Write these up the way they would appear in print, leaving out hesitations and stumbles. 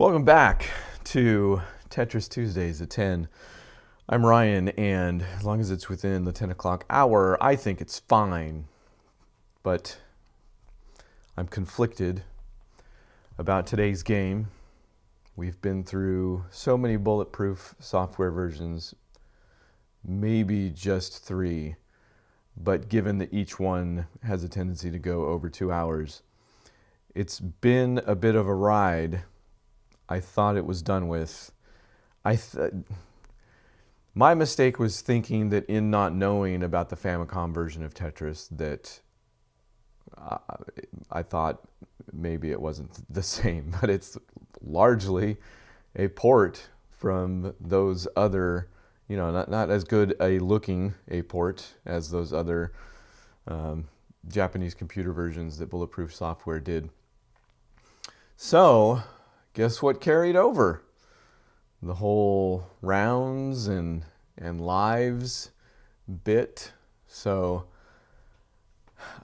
Welcome back to Tetris Tuesdays at 10. I'm Ryan, and as long as it's within the 10 o'clock hour, I think it's fine. But I'm conflicted about today's game. We've been through so many bulletproof software versions, maybe just 3. But given that each one has a tendency to go over 2 hours, it's been a bit of a ride. I thought it was done with. My mistake was thinking that in not knowing about the Famicom version of Tetris that I thought maybe it wasn't the same, but it's largely a port from those other, not as good a looking a port as those other Japanese computer versions that Bulletproof Software did. So, guess what carried over? The whole rounds and lives bit. So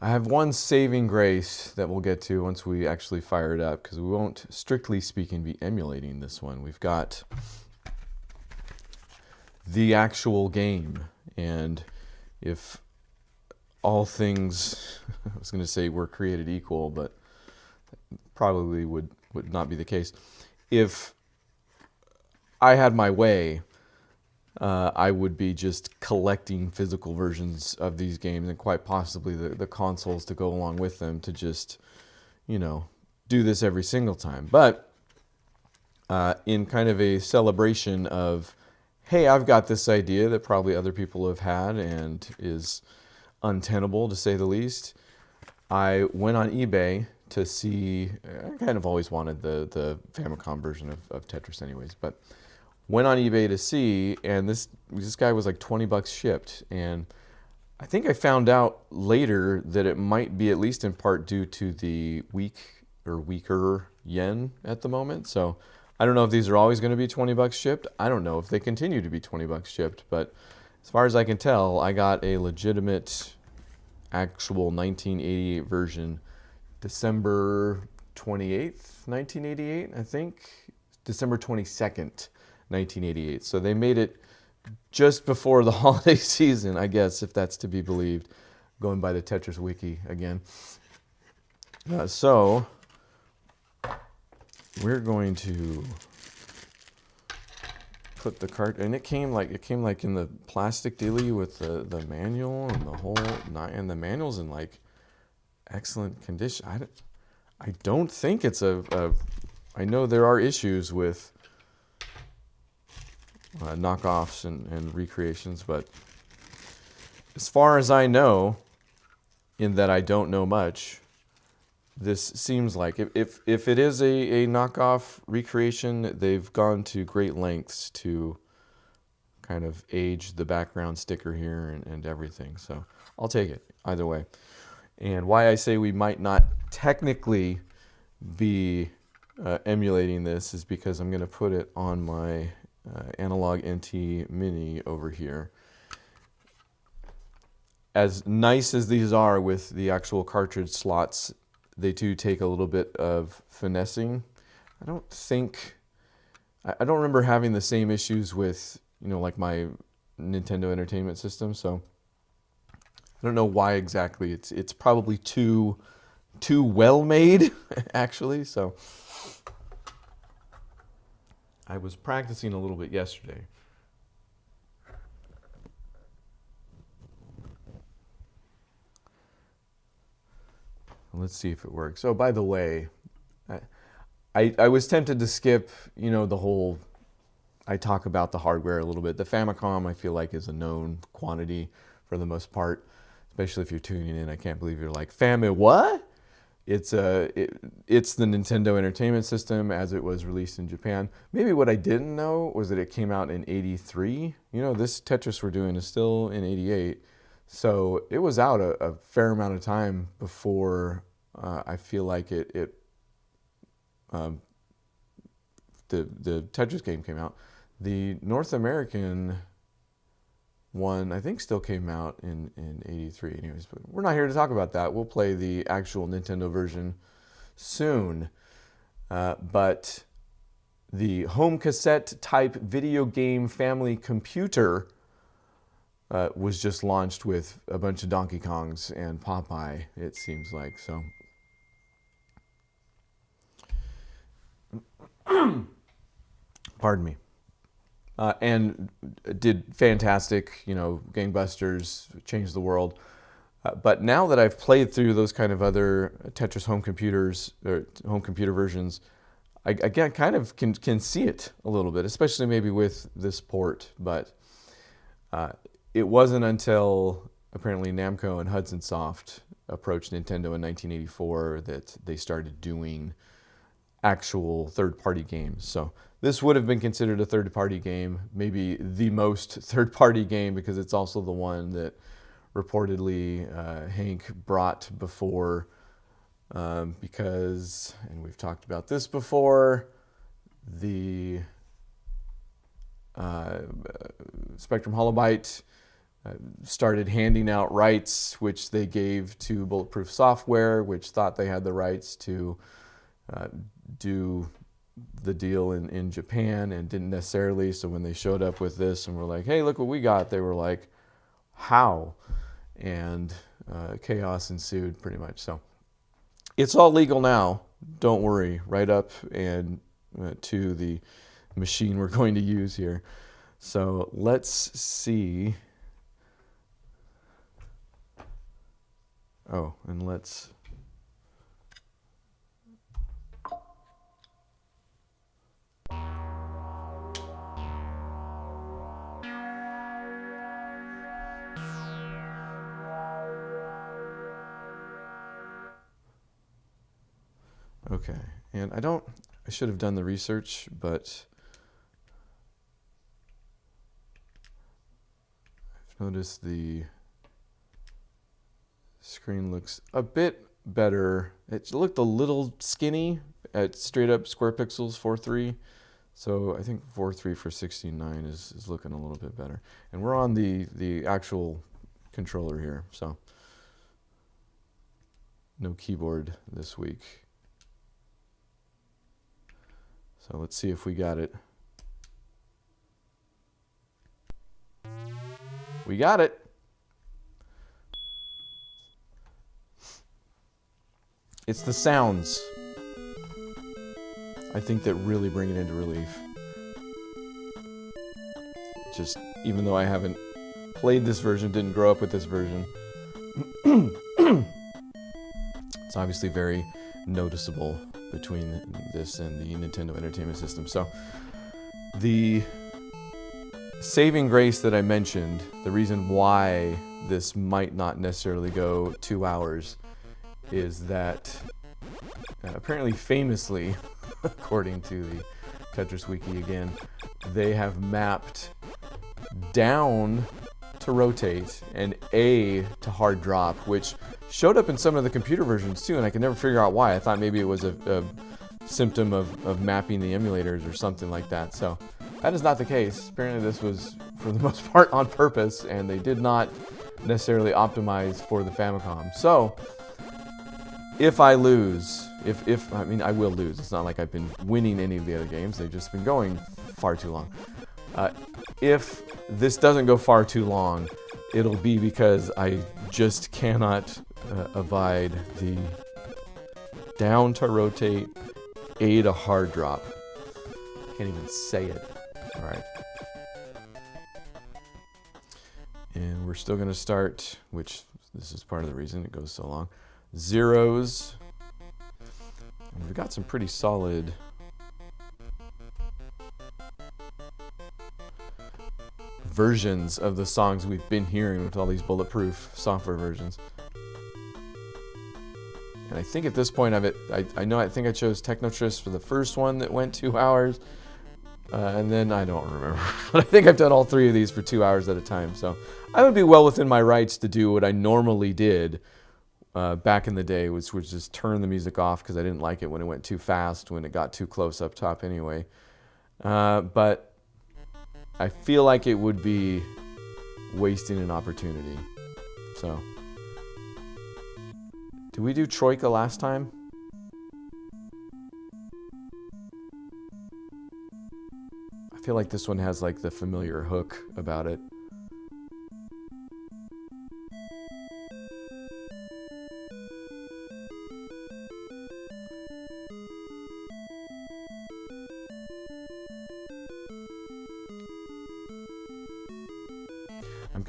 I have one saving grace that we'll get to once we actually fire it up, because we won't, strictly speaking, be emulating this one. We've got the actual game, and if all things, I was going to say were created equal, but probably would not be the case. If I had my way, I would be just collecting physical versions of these games, and quite possibly the consoles to go along with them, to just, do this every single time. But in kind of a celebration of, hey, I've got this idea that probably other people have had and is untenable to say the least, I went on eBay to see. I kind of always wanted the Famicom version of Tetris anyways, but went on eBay to see, and this guy was like $20 shipped, and I think I found out later that it might be at least in part due to the weaker yen at the moment. So I don't know if these are always going to be $20 shipped. I don't know if they continue to be $20 shipped, but as far as I can tell, I got a legitimate, actual 1988 version, December 28th, 1988, I think, December 22nd. 1988. So they made it just before the holiday season, I guess, if that's to be believed, going by the Tetris wiki again. So we're going to put the cart, and it came like in the plastic dealie with the manual and the whole, and the manual's in like excellent condition. I don't think it's I know there are issues with knockoffs and recreations, but as far as I know, in that I don't know much, this seems like if it is a knockoff recreation, they've gone to great lengths to kind of age the background sticker here and everything. So I'll take it either way. And why I say we might not technically be emulating this is because I'm going to put it on my Analog NT Mini over here. As nice as these are with the actual cartridge slots, they do take a little bit of finessing. I don't remember having the same issues with, like my Nintendo Entertainment System, so I don't know why exactly. It's probably too well made, actually, so I was practicing a little bit yesterday. Let's see if it works. Oh, by the way, I was tempted to skip, the whole, I talk about the hardware a little bit. The Famicom, I feel like, is a known quantity for the most part, especially if you're tuning in. I can't believe you're like, Fami what? It's the Nintendo Entertainment System as it was released in Japan. Maybe what I didn't know was that it came out in '83. This Tetris we're doing is still in '88. So it was out a fair amount of time before I feel like the Tetris game came out. The North American one, I think, still came out in '83 anyways, but we're not here to talk about that. We'll play the actual Nintendo version soon. But the home cassette type video game family computer was just launched with a bunch of Donkey Kongs and Popeye, it seems like. So pardon me. And did fantastic, gangbusters, changed the world. But now that I've played through those kind of other Tetris home computers, or home computer versions, again kind of can see it a little bit, especially maybe with this port. But it wasn't until apparently Namco and Hudson Soft approached Nintendo in 1984 that they started doing actual third-party games. So this would have been considered a third-party game, maybe the most third-party game, because it's also the one that reportedly Hank brought before, because, and we've talked about this before, the Spectrum Holobyte started handing out rights, which they gave to Bulletproof Software, which thought they had the rights to do the deal in Japan, and didn't necessarily. So when they showed up with this and were like, hey, look what we got, they were like, how? And chaos ensued pretty much. So it's all legal now, don't worry, right up and to the machine we're going to use here. So let's see. Oh, and let's okay, and I should have done the research, but I've noticed the screen looks a bit better. It looked a little skinny at straight up square pixels 4:3. So I think 4:3 for 16:9 is looking a little bit better. And we're on the actual controller here, so no keyboard this week. So let's see if we got it. We got it. It's the sounds, I think, that really bring it into relief. Just, even though I haven't played this version, didn't grow up with this version, it's obviously very noticeable between this and the Nintendo Entertainment System. So the saving grace that I mentioned, the reason why this might not necessarily go 2 hours, is that apparently, famously, according to the Tetris Wiki again, they have mapped down to rotate and A to hard drop, which showed up in some of the computer versions too, and I could never figure out why. I thought maybe it was a symptom of mapping the emulators or something like that. So that is not the case. Apparently this was, for the most part, on purpose, and they did not necessarily optimize for the Famicom. So if I lose, I mean, I will lose. It's not like I've been winning any of the other games. They've just been going far too long. If this doesn't go far too long, it'll be because I just cannot abide the down to rotate, A to hard drop. Can't even say it. All right. And we're still going to start, which this is part of the reason it goes so long, zeros. And we've got some pretty solid versions of the songs we've been hearing with all these Bulletproof software versions. And I think at this point I think I chose Tetris for the first one that went 2 hours. And then I don't remember. But I think I've done all three of these for 2 hours at a time. So I would be well within my rights to do what I normally did back in the day, which was just turn the music off because I didn't like it when it went too fast, when it got too close up top anyway. But I feel like it would be wasting an opportunity. So, did we do Troika last time? I feel like this one has like the familiar hook about it.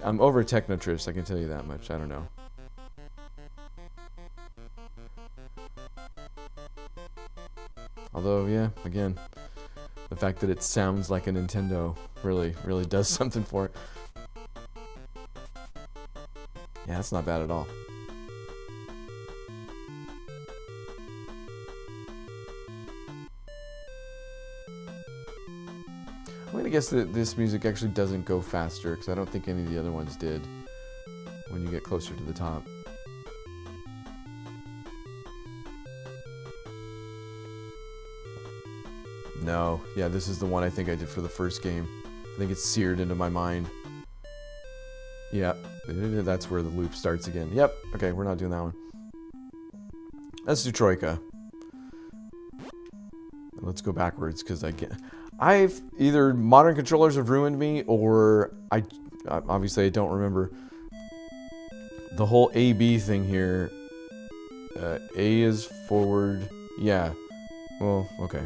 I'm over Tetris, I can tell you that much. I don't know. Although, yeah, again, the fact that it sounds like a Nintendo really does something for it. Yeah, that's not bad at all. I'm gonna guess that this music actually doesn't go faster, because I don't think any of the other ones did when you get closer to the top. No, yeah, this is the one I think I did for the first game. I think it's seared into my mind. Yeah, that's where the loop starts again. Yep, okay, we're not doing that one. Let's do Troika. Let's go backwards, because I've either modern controllers have ruined me, or obviously I don't remember the whole A-B thing here. A is forward, yeah, well, okay.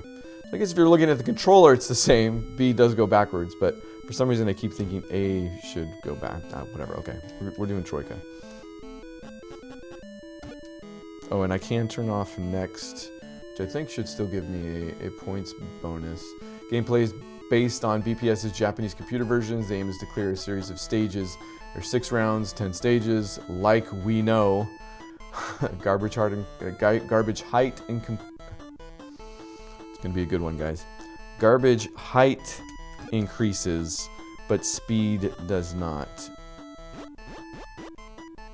I guess if you're looking at the controller, it's the same. B does go backwards, but for some reason I keep thinking A should go back. Whatever, okay. We're doing Troika. Oh, and I can turn off next, which I think should still give me a points bonus. Gameplay is based on BPS's Japanese computer versions. The aim is to clear a series of stages. There are 6 rounds, 10 stages. Like we know, garbage height and it's gonna be a good one, guys. Garbage height increases, but speed does not.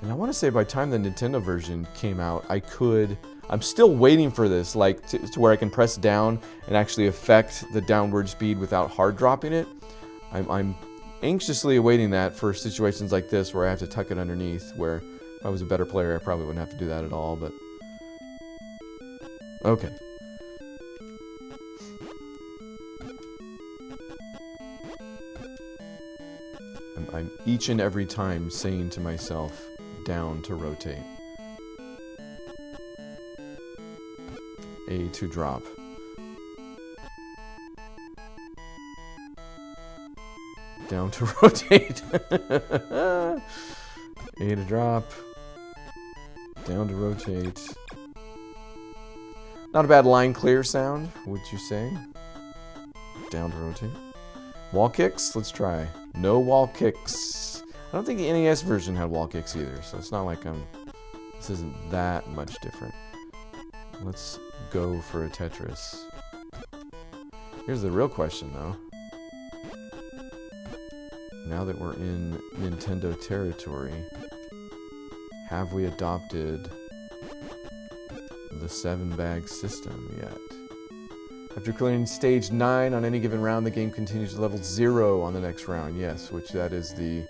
And I want to say by the time the Nintendo version came out, I'm still waiting for this, like to where I can press down and actually affect the downward speed without hard dropping it. I'm anxiously awaiting that for situations like this where I have to tuck it underneath, where if I was a better player, I probably wouldn't have to do that at all, but okay. I'm each and every time saying to myself, down to rotate. A to drop. Down to rotate. A to drop. Down to rotate. Not a bad line clear sound, would you say? Down to rotate. Wall kicks? Let's try. No wall kicks. I don't think the NES version had wall kicks either, so it's not like this isn't that much different. Let's go for a Tetris. Here's the real question, though. Now that we're in Nintendo territory, have we adopted the 7-bag system yet? After clearing stage 9 on any given round, the game continues to level 0 on the next round. Yes, which that is the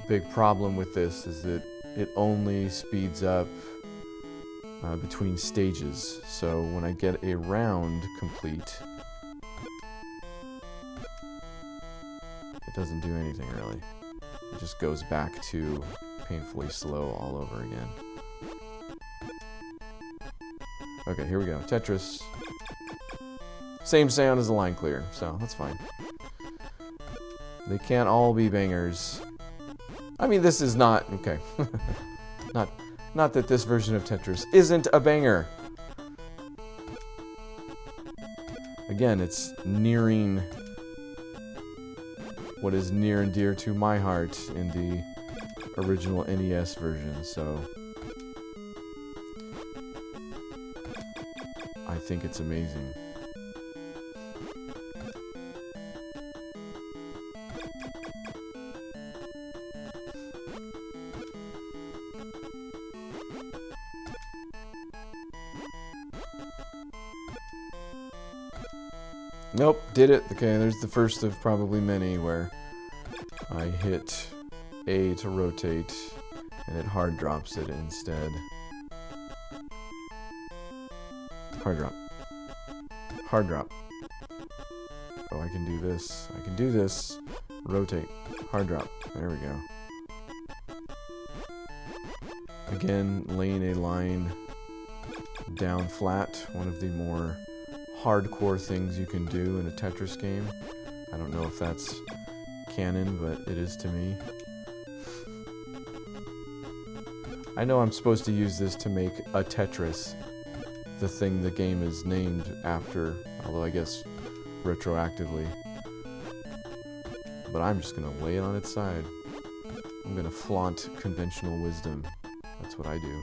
big problem with this, is that it only speeds up between stages. So when I get a round complete, it doesn't do anything really. It just goes back to painfully slow all over again. Okay, here we go. Tetris. Same sound as the line clear, so that's fine. They can't all be bangers. I mean, this is not... Okay. Not that this version of Tetris isn't a banger. Again, it's nearing what is near and dear to my heart in the original NES version, so I think it's amazing. Nope, did it. Okay, there's the first of probably many where I hit A to rotate and it hard drops it instead. Hard drop. Hard drop. Oh, I can do this. I can do this. Rotate. Hard drop. There we go. Again, laying a line down flat. One of the more hardcore things you can do in a Tetris game. I don't know if that's canon, but it is to me. I know I'm supposed to use this to make a Tetris, the thing the game is named after, although I guess retroactively. But I'm just gonna lay it on its side. I'm gonna flaunt conventional wisdom. That's what I do.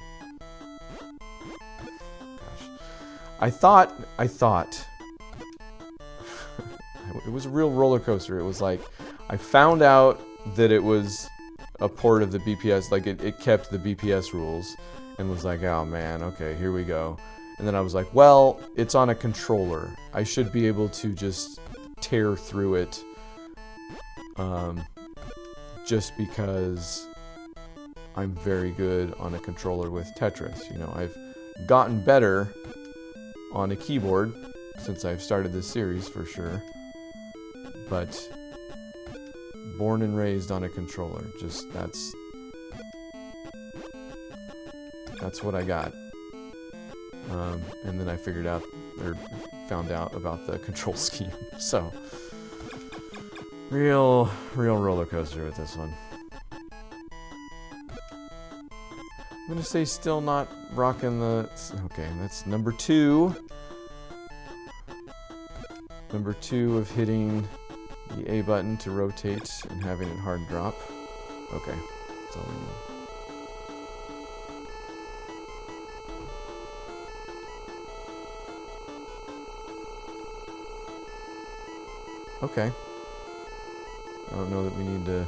Gosh. I thought it was a real roller coaster. It was like, I found out that it was a port of the BPS, like it kept the BPS rules, and was like, oh man, okay, here we go. And then I was like, well, it's on a controller. I should be able to just tear through it, just because I'm very good on a controller with Tetris. You know, I've gotten better on a keyboard since I've started this series, for sure. But born and raised on a controller, just that's what I got. And then I figured out, or found out about the control scheme. So, real roller coaster with this one. I'm gonna say still not rocking the. Okay, that's number 2. Number 2 of hitting the A button to rotate and having it hard drop. Okay, that's all we need. Okay. I don't know that we need to...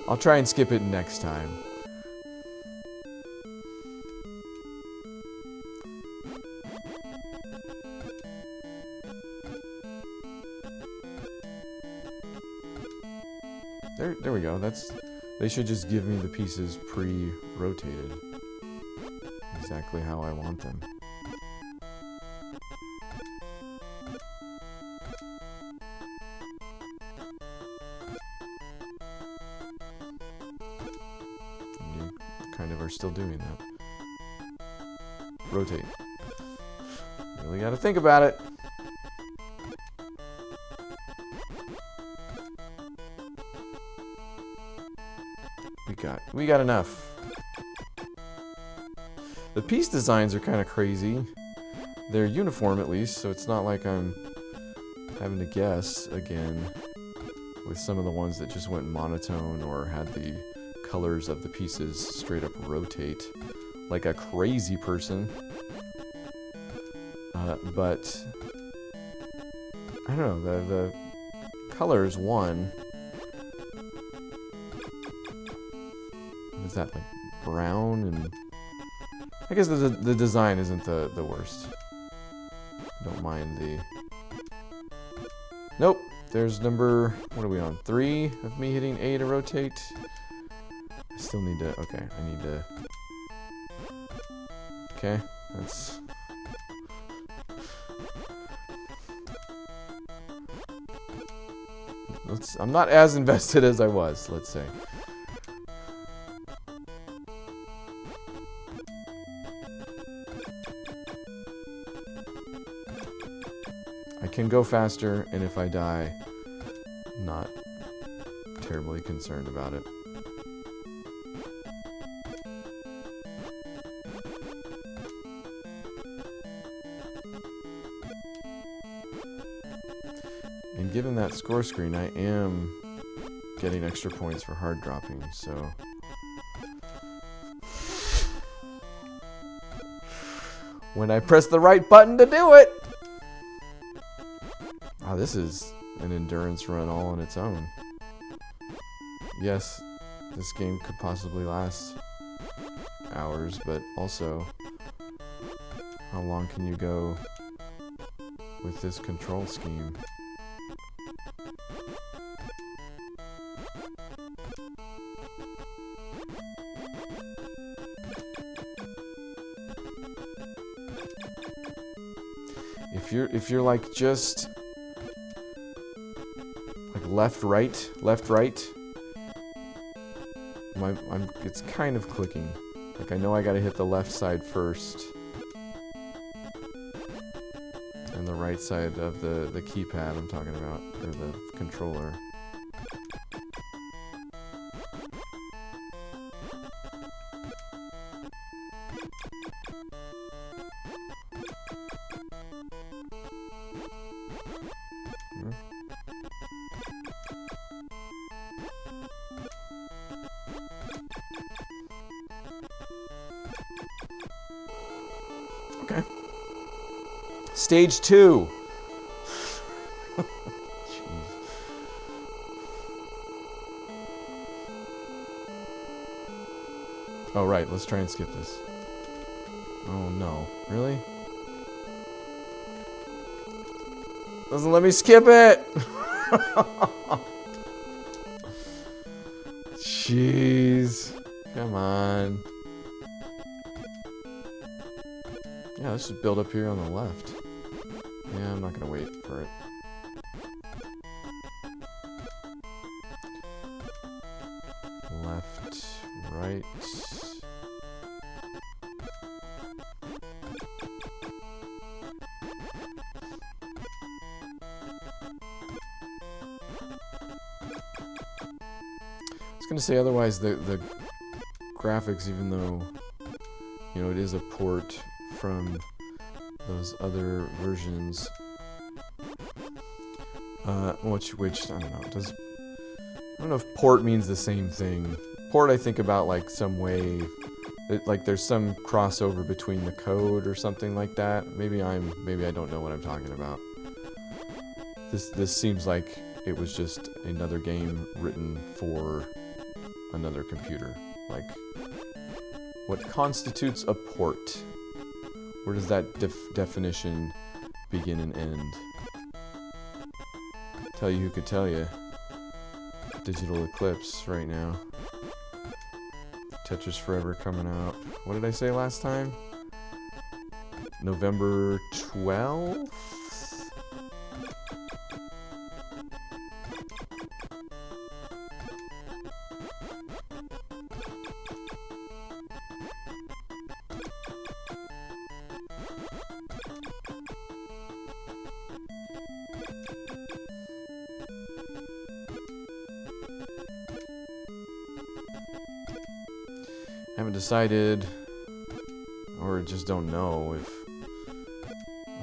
I'll try and skip it next time. There we go. They should just give me the pieces pre-rotated. Exactly how I want them. And you kind of are still doing that. Rotate. Really gotta think about it. We got enough. The piece designs are kind of crazy. They're uniform at least, so it's not like I'm having to guess again with some of the ones that just went monotone or had the colors of the pieces straight up rotate like a crazy person. But I don't know, the colors won. Is that like brown? And I guess the design isn't the worst. Don't mind the... Nope. There's number... What are we on? 3 of me hitting A to rotate. I still need to... Okay, I need to... Okay, that's... I'm not as invested as I was, let's say. I can go faster, and if I die, not terribly concerned about it. And given that score screen, I am getting extra points for hard dropping, so... When I press the right button to do it! Wow, this is an endurance run all on its own. Yes, this game could possibly last hours, but also, how long can you go with this control scheme? If you're like just like left right, it's kind of clicking. Like I know I gotta hit the left side first and the right side of the keypad I'm talking about, or the controller. Okay. Stage 2. Jeez. Oh, right. Let's try and skip this. Oh, no. Really? Doesn't let me skip it! Jeez. Come on. Yeah, let's just build up here on the left. Yeah, I'm not gonna wait for it. Left, right. I was gonna say otherwise the graphics, even though, you know, it is a port from those other versions, which I don't know. I don't know if port means the same thing. Port, I think about like some way, like there's some crossover between the code or something like that. Maybe I don't know what I'm talking about. This seems like it was just another game written for another computer. Like, what constitutes a port? Where does that definition begin and end? Tell you who could tell you. Digital Eclipse right now. Tetris Forever coming out. What did I say last time? November 12th? Haven't decided, or just don't know if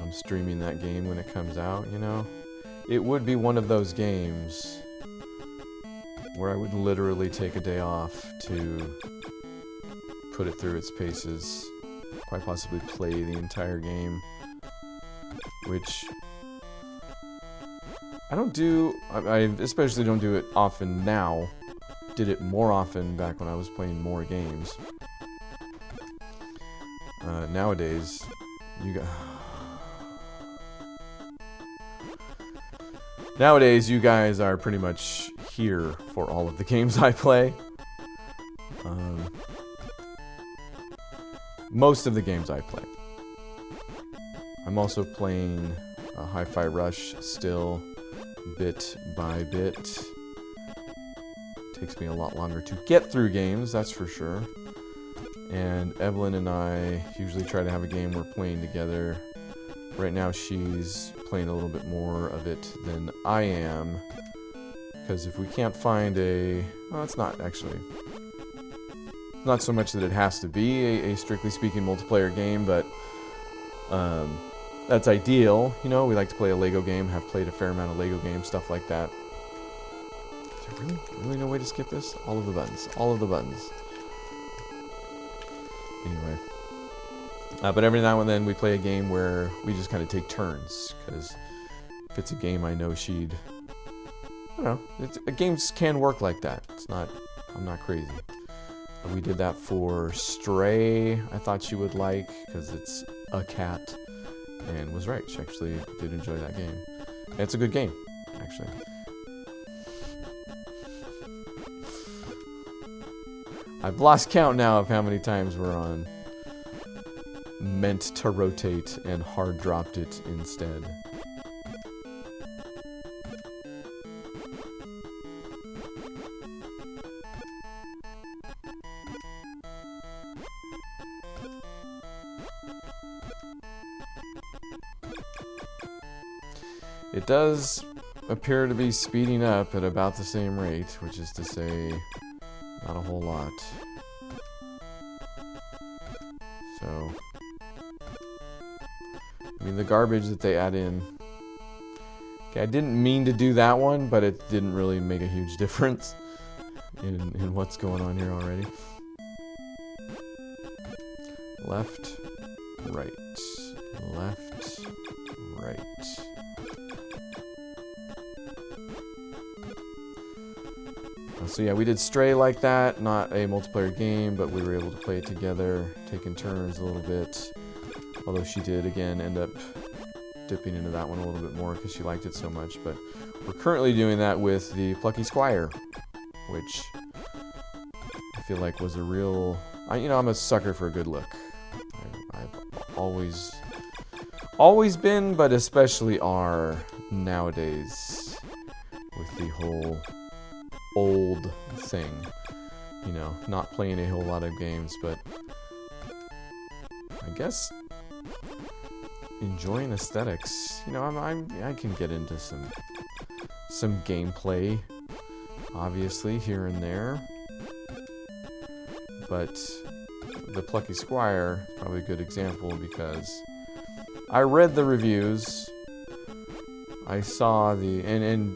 I'm streaming that game when it comes out, you know? It would be one of those games where I would literally take a day off to put it through its paces, quite possibly play the entire game, which I don't do, I especially don't do it often now. Did it more often back when I was playing more games. Nowadays, nowadays you guys are pretty much here for all of the games I play. Most of the games I play. I'm also playing Hi-Fi Rush still, bit by bit. Takes me a lot longer to get through games, that's for sure. And Evelyn and I usually try to have a game we're playing together. Right now she's playing a little bit more of it than I am. Because if we can't find well, it's not actually. Not so much that it has to be a strictly speaking multiplayer game, but that's ideal. You know, we like to play a Lego game, have played a fair amount of Lego games, stuff like that. Is there really no way to skip this? All of the buttons. All of the buttons. Anyway. But every now and then we play a game where we just kind of take turns. Because if it's a game I know she'd... I don't know. Games can work like that. It's not... I'm not crazy. We did that for Stray. I thought she would like, because it's a cat. And was right. She actually did enjoy that game. And it's a good game, actually. I've lost count now of how many times we're on meant to rotate and hard dropped it instead. It does appear to be speeding up at about the same rate, which is to say, not a whole lot. So, I mean, the garbage that they add in. Okay, I didn't mean to do that one, but it didn't really make a huge difference in what's going on here already. left, right, left, right. So yeah, we did Stray like that, not a multiplayer game, but we were able to play it together, taking turns a little bit. Although she did, again, end up dipping into that one a little bit more because she liked it so much. But we're currently doing that with the Plucky Squire, which I feel like was a real... I'm a sucker for a good look. I've always been, but especially are nowadays with the whole old thing. Not playing a whole lot of games, but I guess enjoying aesthetics. I can get into some gameplay, obviously, here and there. But the Plucky Squire is probably a good example because I read the reviews. I saw the... And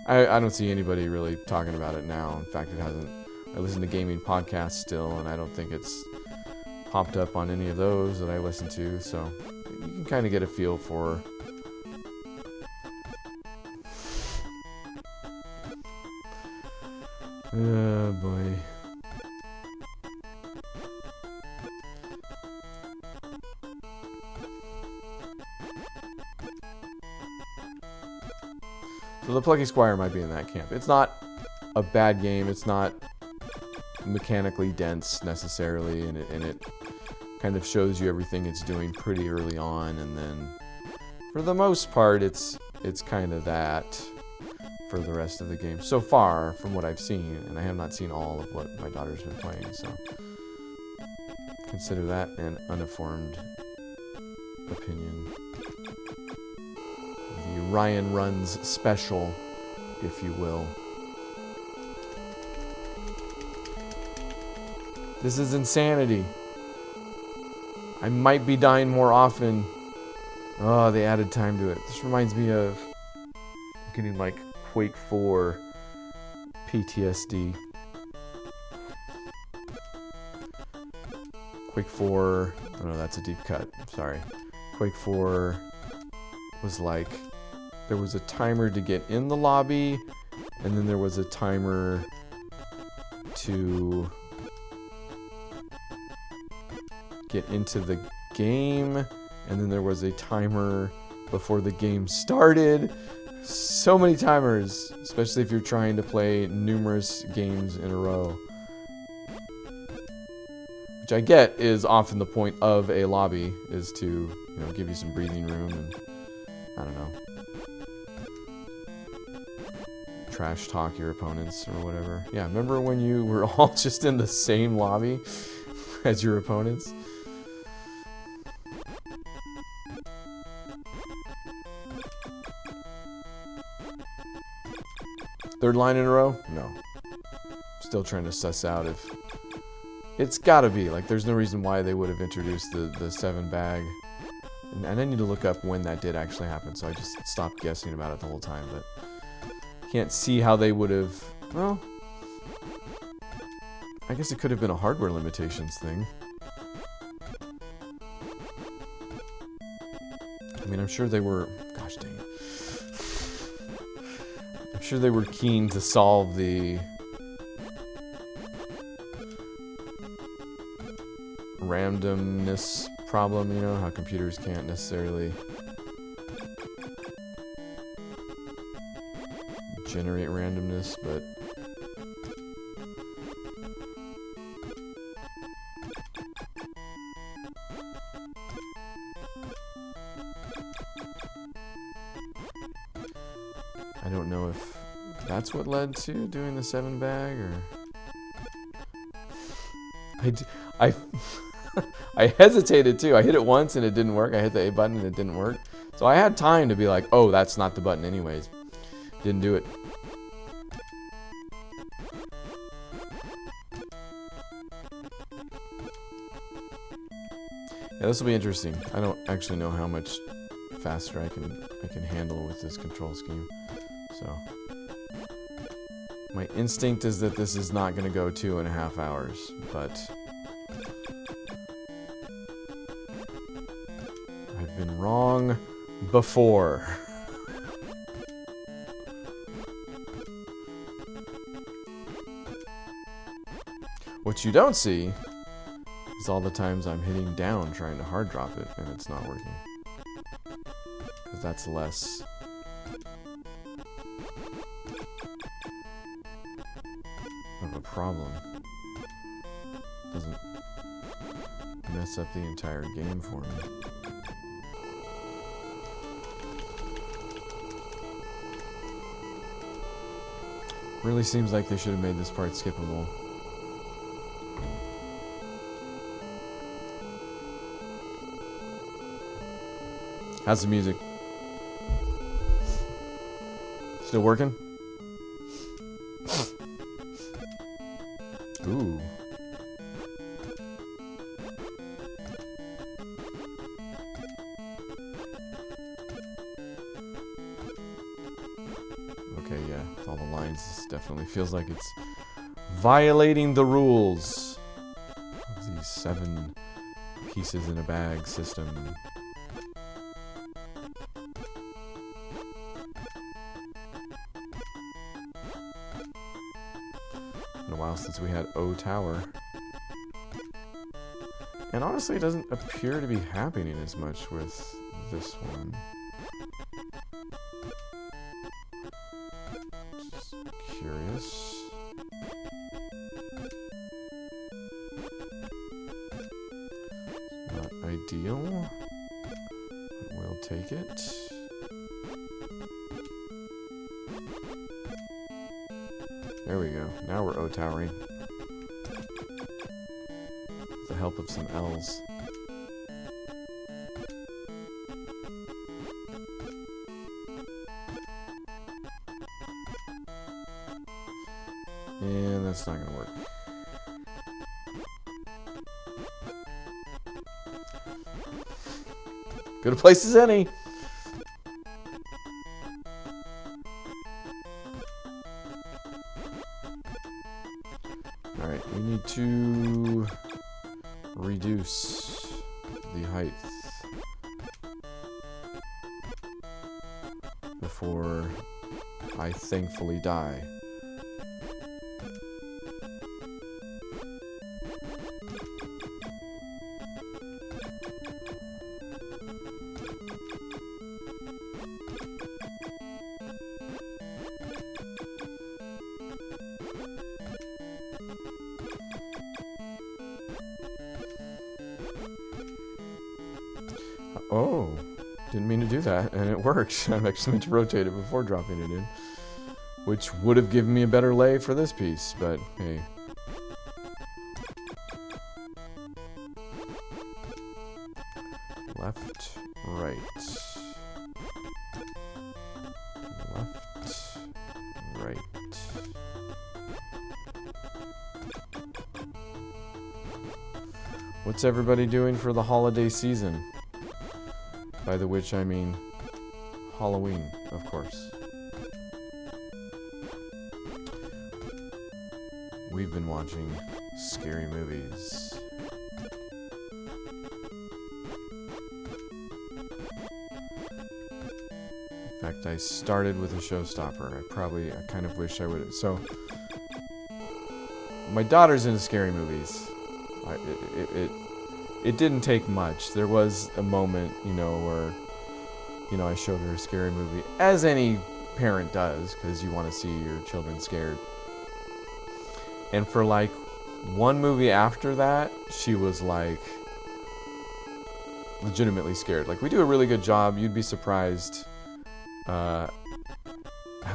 I don't see anybody really talking about it now. In fact, it hasn't... I listen to gaming podcasts still, and I don't think it's popped up on any of those that I listen to, so you can kind of get a feel for... Oh, boy. So the Plucky Squire might be in that camp. It's not a bad game. It's not mechanically dense necessarily, and it kind of shows you everything it's doing pretty early on, and then for the most part it's kind of that for the rest of the game so far from what I've seen, and I have not seen all of what my daughter's been playing, so consider that an uninformed opinion. The Ryan Runs special, if you will. This is insanity. I might be dying more often. Oh, they added time to it. This reminds me of getting like Quake 4 PTSD. Quake 4... Oh no, that's a deep cut. Sorry. Quake 4 was like... There was a timer to get in the lobby, and then there was a timer to get into the game, and then there was a timer before the game started. So many timers, especially if you're trying to play numerous games in a row. Which I get is often the point of a lobby, is to, give you some breathing room and, I don't know, trash talk your opponents or whatever. Yeah, remember when you were all just in the same lobby as your opponents? Third line in a row? No. Still trying to suss out if... It's gotta be. Like, there's no reason why they would have introduced the 7 bag. And I need to look up when that did actually happen, so I just stopped guessing about it the whole time, but... Can't see how they would have... Well... I guess it could have been a hardware limitations thing. I mean, I'm sure they were... Gosh dang it. I'm sure they were keen to solve the randomness problem, how computers can't necessarily generate randomness, but I don't know if that's what led to doing the 7 bag, or... I hesitated too. I hit it once and it didn't work. I hit the A button and it didn't work. So I had time to be like, oh, that's not the button anyways. Didn't do it. Yeah, this will be interesting. I don't actually know how much faster I can handle with this control scheme. So my instinct is that this is not going to go 2.5 hours, but been wrong before. What you don't see is all the times I'm hitting down trying to hard drop it and it's not working. Because that's less of a problem. Doesn't mess up the entire game for me. Really seems like they should have made this part skippable. How's the music? Still working? Ooh. Okay, yeah, with all the lines, this definitely feels like it's violating the rules of the 7 pieces in a bag system. Been a while since we had O Tower. And honestly, it doesn't appear to be happening as much with this one. Just curious. Not ideal. We'll take it. There we go. Now we're O-towering. With the help of some L's. And that's not gonna work. Good a place as any. Alright, we need to reduce the height before I thankfully die. Oh, didn't mean to do that, and it worked. I'm actually meant to rotate it before dropping it in, which would have given me a better lay for this piece, but hey. Left, right. Left, right. What's everybody doing for the holiday season? By the which I mean Halloween, of course. We've been watching scary movies. In fact, I started with a showstopper. I kind of wish I would. So, my daughter's into scary movies. It didn't take much. There was a moment, you know, where, you know, I showed her a scary movie, as any parent does, because you want to see your children scared. And for like one movie after that, she was like legitimately scared. Like, we do a really good job. You'd be surprised how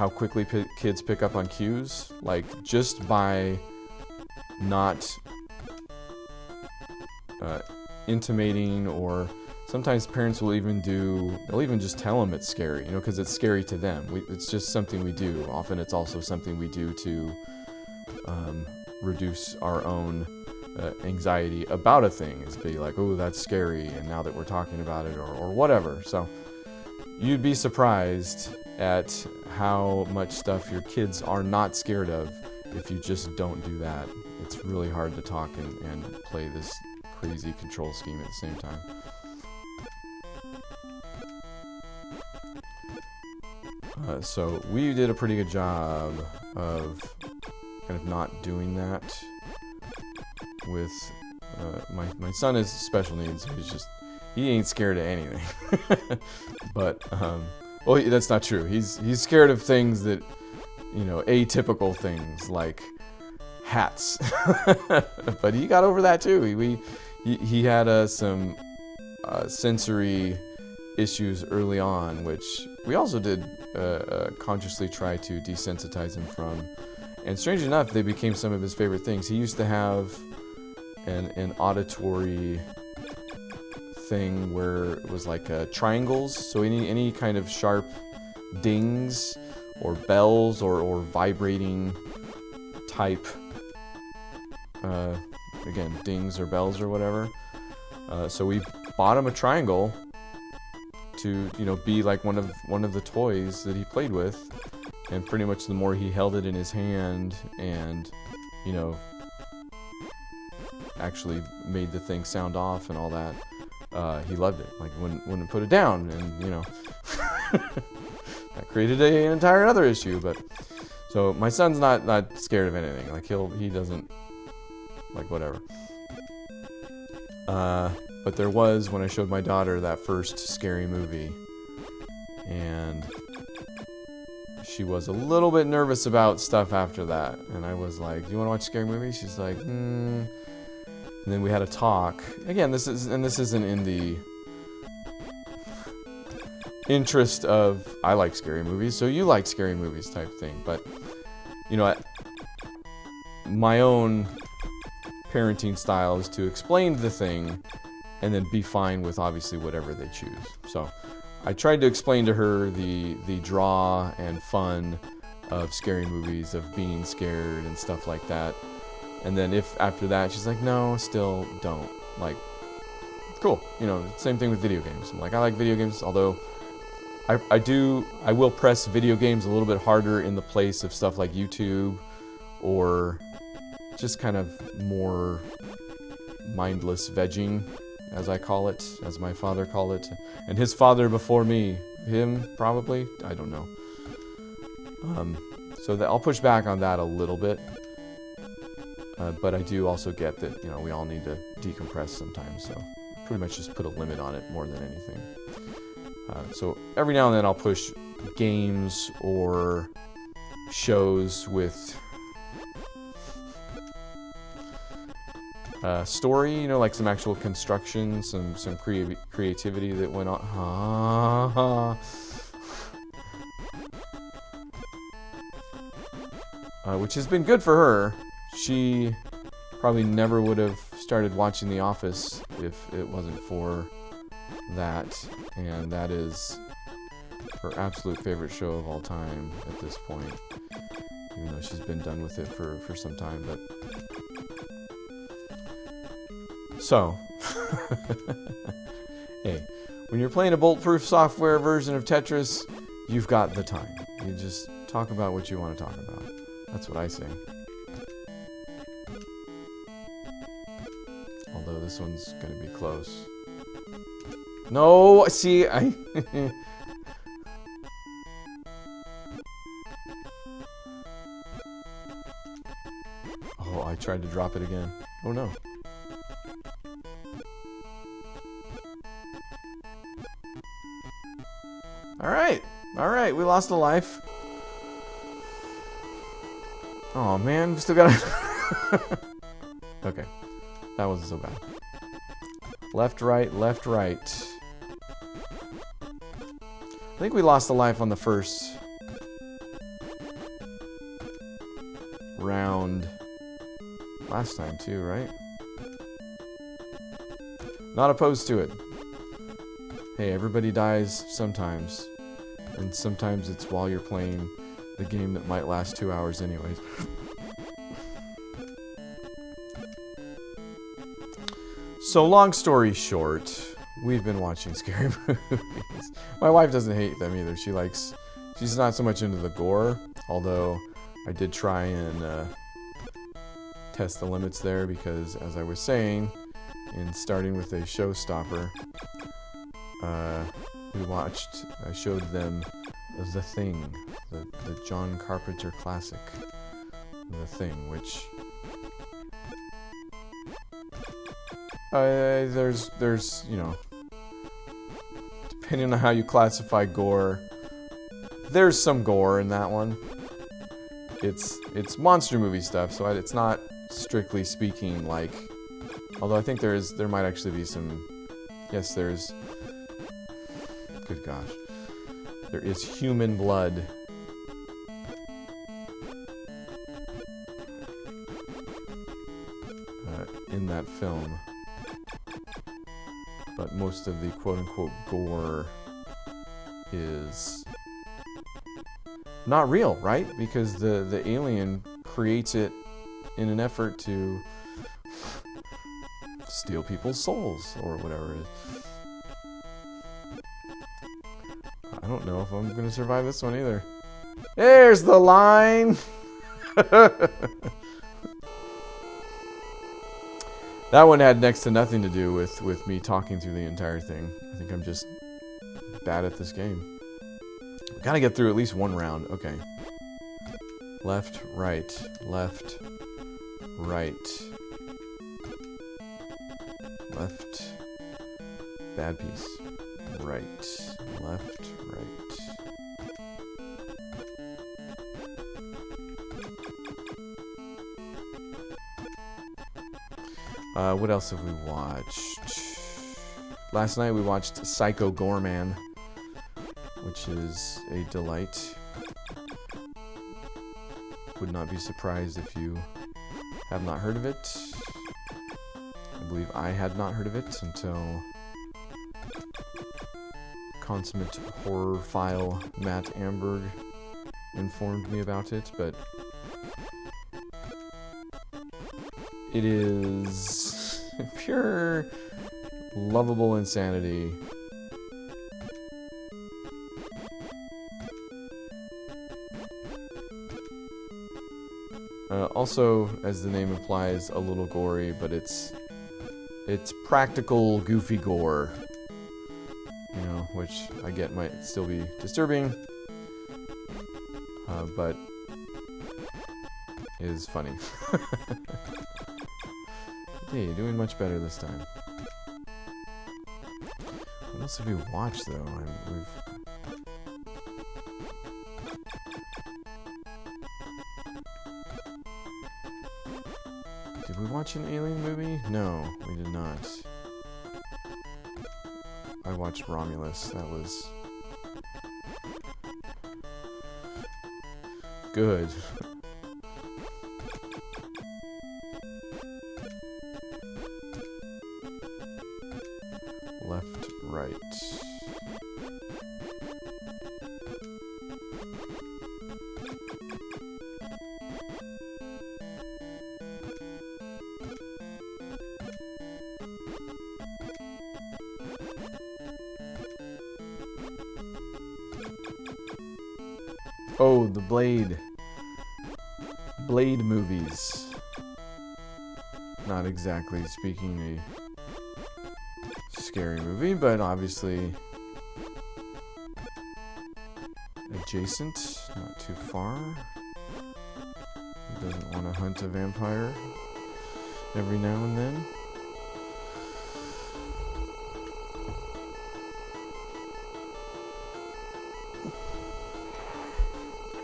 quickly kids pick up on cues, like just by not intimating, or sometimes parents will even they'll even just tell them it's scary, you know, because it's scary to them. It's just something we do. Often it's also something we do to reduce our own anxiety about a thing, is be like, oh, that's scary, and now that we're talking about it, or whatever. So you'd be surprised at how much stuff your kids are not scared of if you just don't do that. It's really hard to talk and play this crazy control scheme at the same time. So we did a pretty good job of kind of not doing that with my son is special needs. He ain't scared of anything. But well, that's not true. He's scared of things that, you know, atypical things like hats. But he got over that too. He had some sensory issues early on, which we also did consciously try to desensitize him from. And strange enough, they became some of his favorite things. He used to have an auditory thing where it was like triangles. So any kind of sharp dings or bells or vibrating type, again, dings or bells or whatever. So we bought him a triangle to, you know, be like one of the toys that he played with. And pretty much the more he held it in his hand and, you know, actually made the thing sound off and all that, he loved it. Like, wouldn't put it down, and, you know, that created an entire other issue. But so my son's not scared of anything. Like, he doesn't, like, whatever. But there was, when I showed my daughter that first scary movie, and she was a little bit nervous about stuff after that, and I was like, "Do you want to watch a scary movie?" She's like, And then we had a talk. Again, this isn't in the interest of I like scary movies, so you like scary movies type thing. But, you know, my own parenting style is to explain the thing and then be fine with obviously whatever they choose. So I tried to explain to her the draw and fun of scary movies, of being scared and stuff like that. And then if after that she's like, no, still don't. Like, cool. You know, same thing with video games. I'm like, I like video games, although I will press video games a little bit harder in the place of stuff like YouTube or just kind of more mindless vegging, as I call it, as my father called it, and his father before me, him probably, I don't know. So that I'll push back on that a little bit, but I do also get that, you know, we all need to decompress sometimes. So pretty much just put a limit on it more than anything. So every now and then I'll push games or shows with story, you know, like some actual construction, some creativity that went on. Which has been good for her. She probably never would have started watching The Office if it wasn't for that, and that is her absolute favorite show of all time at this point, even though she's been done with it for some time. But so, hey, when you're playing a bulletproof software version of Tetris, you've got the time. You just talk about what you want to talk about. That's what I say. Although this one's going to be close. No, see, oh, I tried to drop it again. Oh no. Alright, we lost a life. Oh man, we still got Okay, that wasn't so bad. Left, right, left, right. I think we lost a life on the first round last time too, right? Not opposed to it. Hey, everybody dies sometimes. And sometimes it's while you're playing the game that might last 2 hours anyways. So long story short, we've been watching scary movies. My wife doesn't hate them either. She's not so much into the gore, although I did try and test the limits there because, as I was saying, in starting with a showstopper, I showed them The Thing, the John Carpenter classic, The Thing, which there's you know, depending on how you classify gore, there's some gore in that one. It's monster movie stuff, so it's not strictly speaking like. Although I think there might actually be some. Yes, there's. Good gosh, there is human blood. In that film, but most of the quote-unquote gore is not real, right? Because the alien creates it in an effort to steal people's souls or whatever it is. I don't know if I'm gonna survive this one either. There's the line. That one had next to nothing to do with me talking through the entire thing. I think I'm just bad at this game. Gotta get through at least one round. Okay. Left, right, left, right. Left. Bad piece. Right. Left, right. What else have we watched? Last night we watched Psycho Goreman, which is a delight. Would not be surprised if you have not heard of it. I believe I had not heard of it until consummate horror file Matt Amberg informed me about it, but it is pure lovable insanity. Also, as the name implies, a little gory, but it's practical goofy gore. You know, which I get might still be disturbing, but is funny. Hey, you're doing much better this time. What else have we watched, though? Did we watch an alien movie? No, we did not. I watched Romulus. That was good. Left, right. Oh, the Blade movies. Not exactly speaking a scary movie, but obviously adjacent, not too far. Who doesn't want to hunt a vampire every now and then?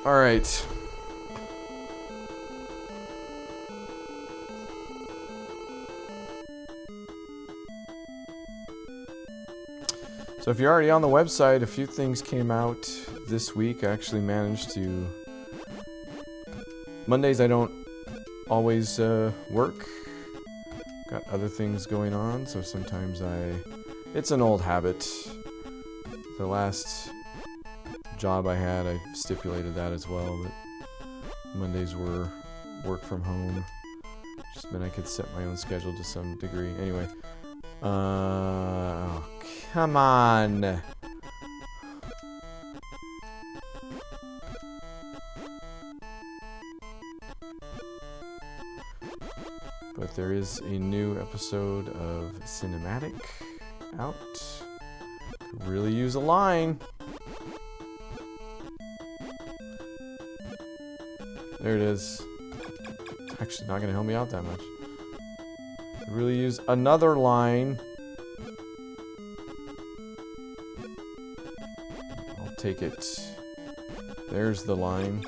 All right. So if you're already on the website, a few things came out this week. I actually managed to... Mondays I don't always work. Got other things going on, so sometimes it's an old habit. The last job I had, I stipulated that as well, that Mondays were work from home. Just meant I could set my own schedule to some degree. Anyway. Oh, come on. But there is a new episode of Cinematic out. Could really use a line. There it is. Actually, not gonna help me out that much. Really use another line. I'll take it. There's the line.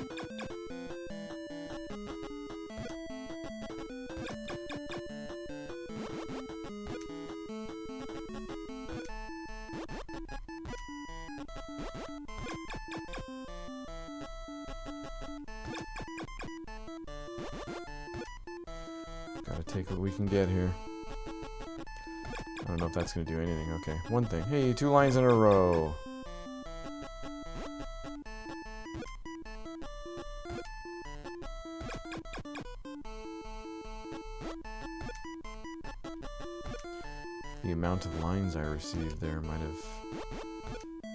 Gotta take what we can get here. I don't know if that's gonna do anything. Okay, one thing. Hey, 2 lines in a row. The amount of lines I received there might have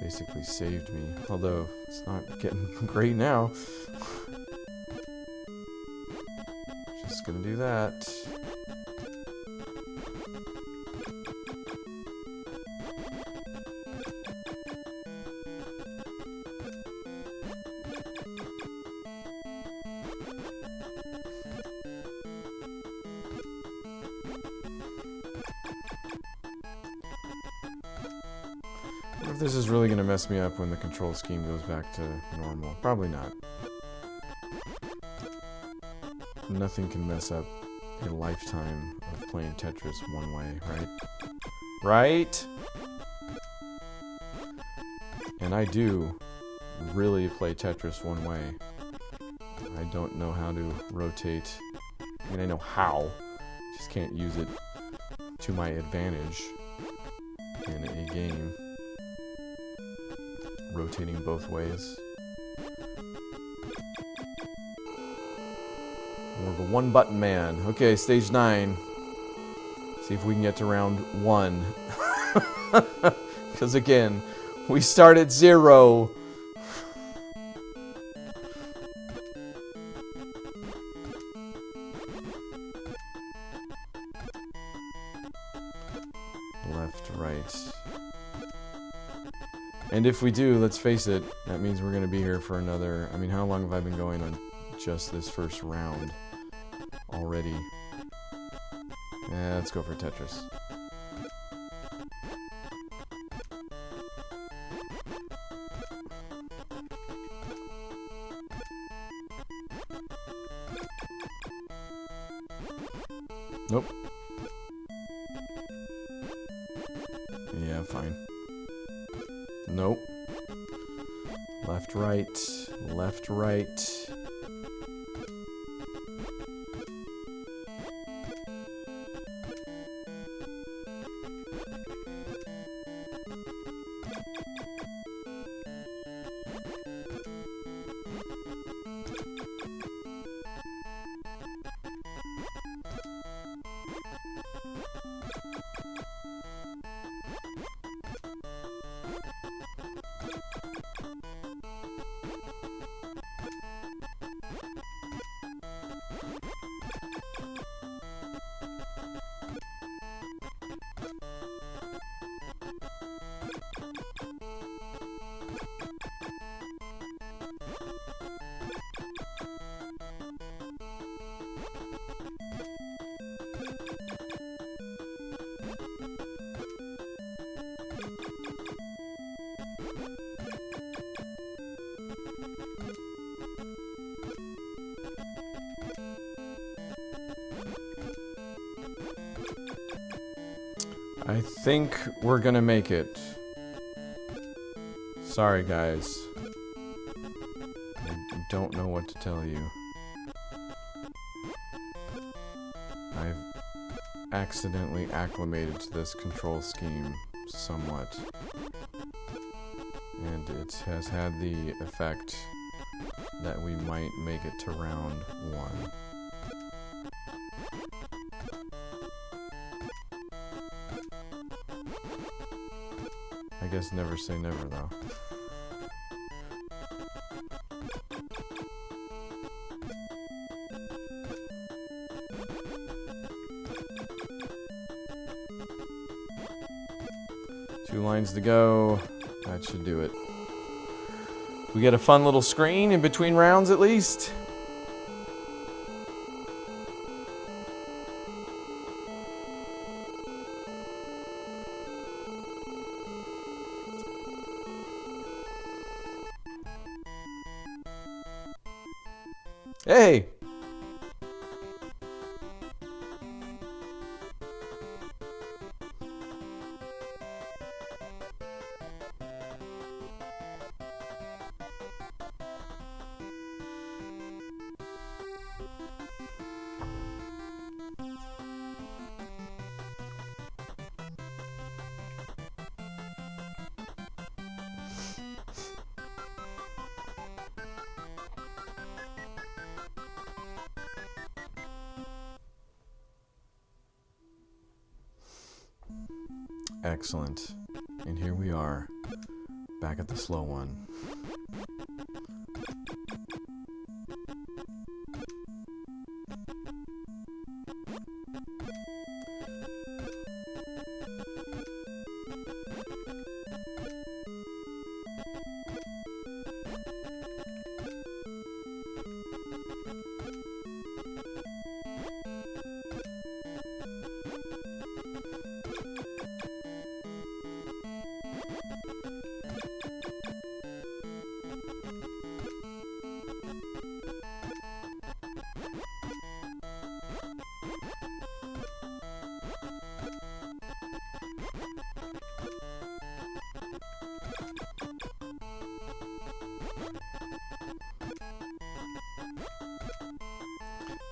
basically saved me. Although, it's not getting great now. Just gonna do that. What if this is really gonna mess me up when the control scheme goes back to normal? Probably not. Nothing can mess up a lifetime of playing Tetris one way, right? Right? And I do really play Tetris one way. I don't know how to rotate. I mean, I know how. Just can't use it to my advantage in a game. Rotating both ways. More of a one-button man. Okay, stage 9. See if we can get to round 1. Because again, we start at 0. Left, right. And if we do, let's face it, that means we're going to be here for another... I mean, how long have I been going on just this first round already? Yeah, let's go for Tetris. Nope. Yeah, fine. Nope. Left, right. Left, right. I think we're gonna make it. Sorry, guys. I don't know what to tell you. I've accidentally acclimated to this control scheme somewhat. And it has had the effect that we might make it to round 1. I guess never say never, though. Two lines to go. That should do it. We get a fun little screen in between rounds, at least. Hey! Excellent. And here we are, back at the slow one.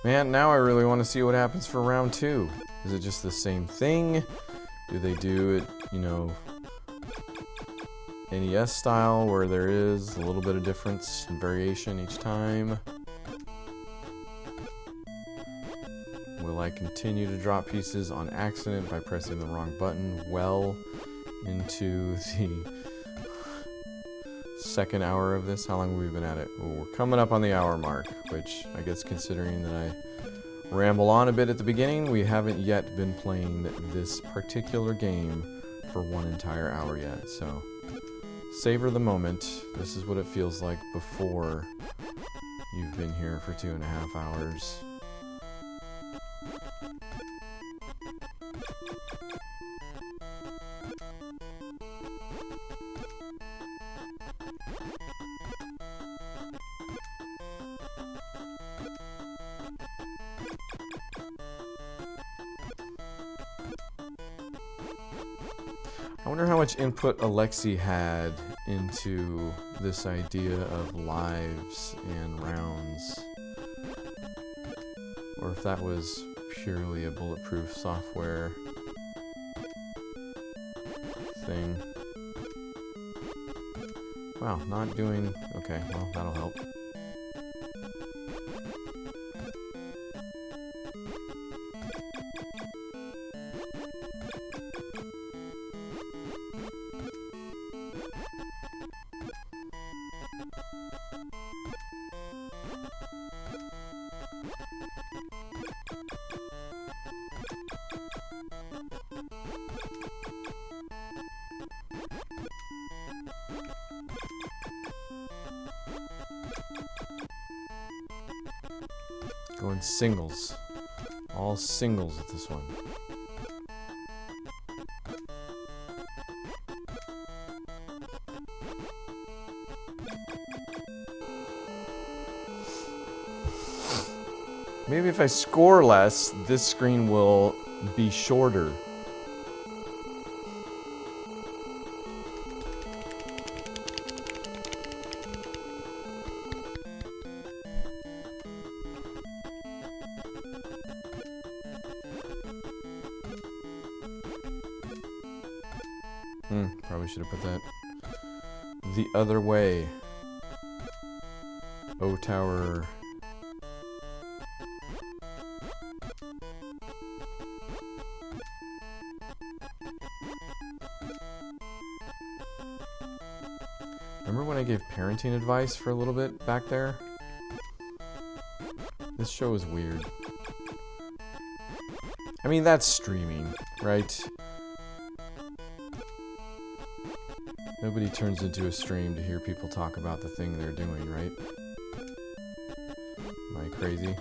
Man, now I really want to see what happens for round 2. Is it just the same thing? Do they do it, you know, NES style, where there is a little bit of difference and variation each time? Will I continue to drop pieces on accident by pressing the wrong button well into the second hour of this? How long have we been at it? Well, we're coming up on the hour mark, which I guess, considering that I ramble on a bit at the beginning, we haven't yet been playing this particular game for one entire hour yet. So savor the moment. This is what it feels like before you've been here for 2.5 hours. I wonder how much input Alexi had into this idea of lives and rounds, or if that was purely a bulletproof software thing. Wow, not doing... okay, well, that'll help. Going singles. All singles with this one. Maybe if I score less, this screen will be shorter. Probably should have put that the other way. O Tower. Remember when I gave parenting advice for a little bit back there? This show is weird. I mean, that's streaming, right? Nobody turns into a stream to hear people talk about the thing they're doing, right? Am I crazy?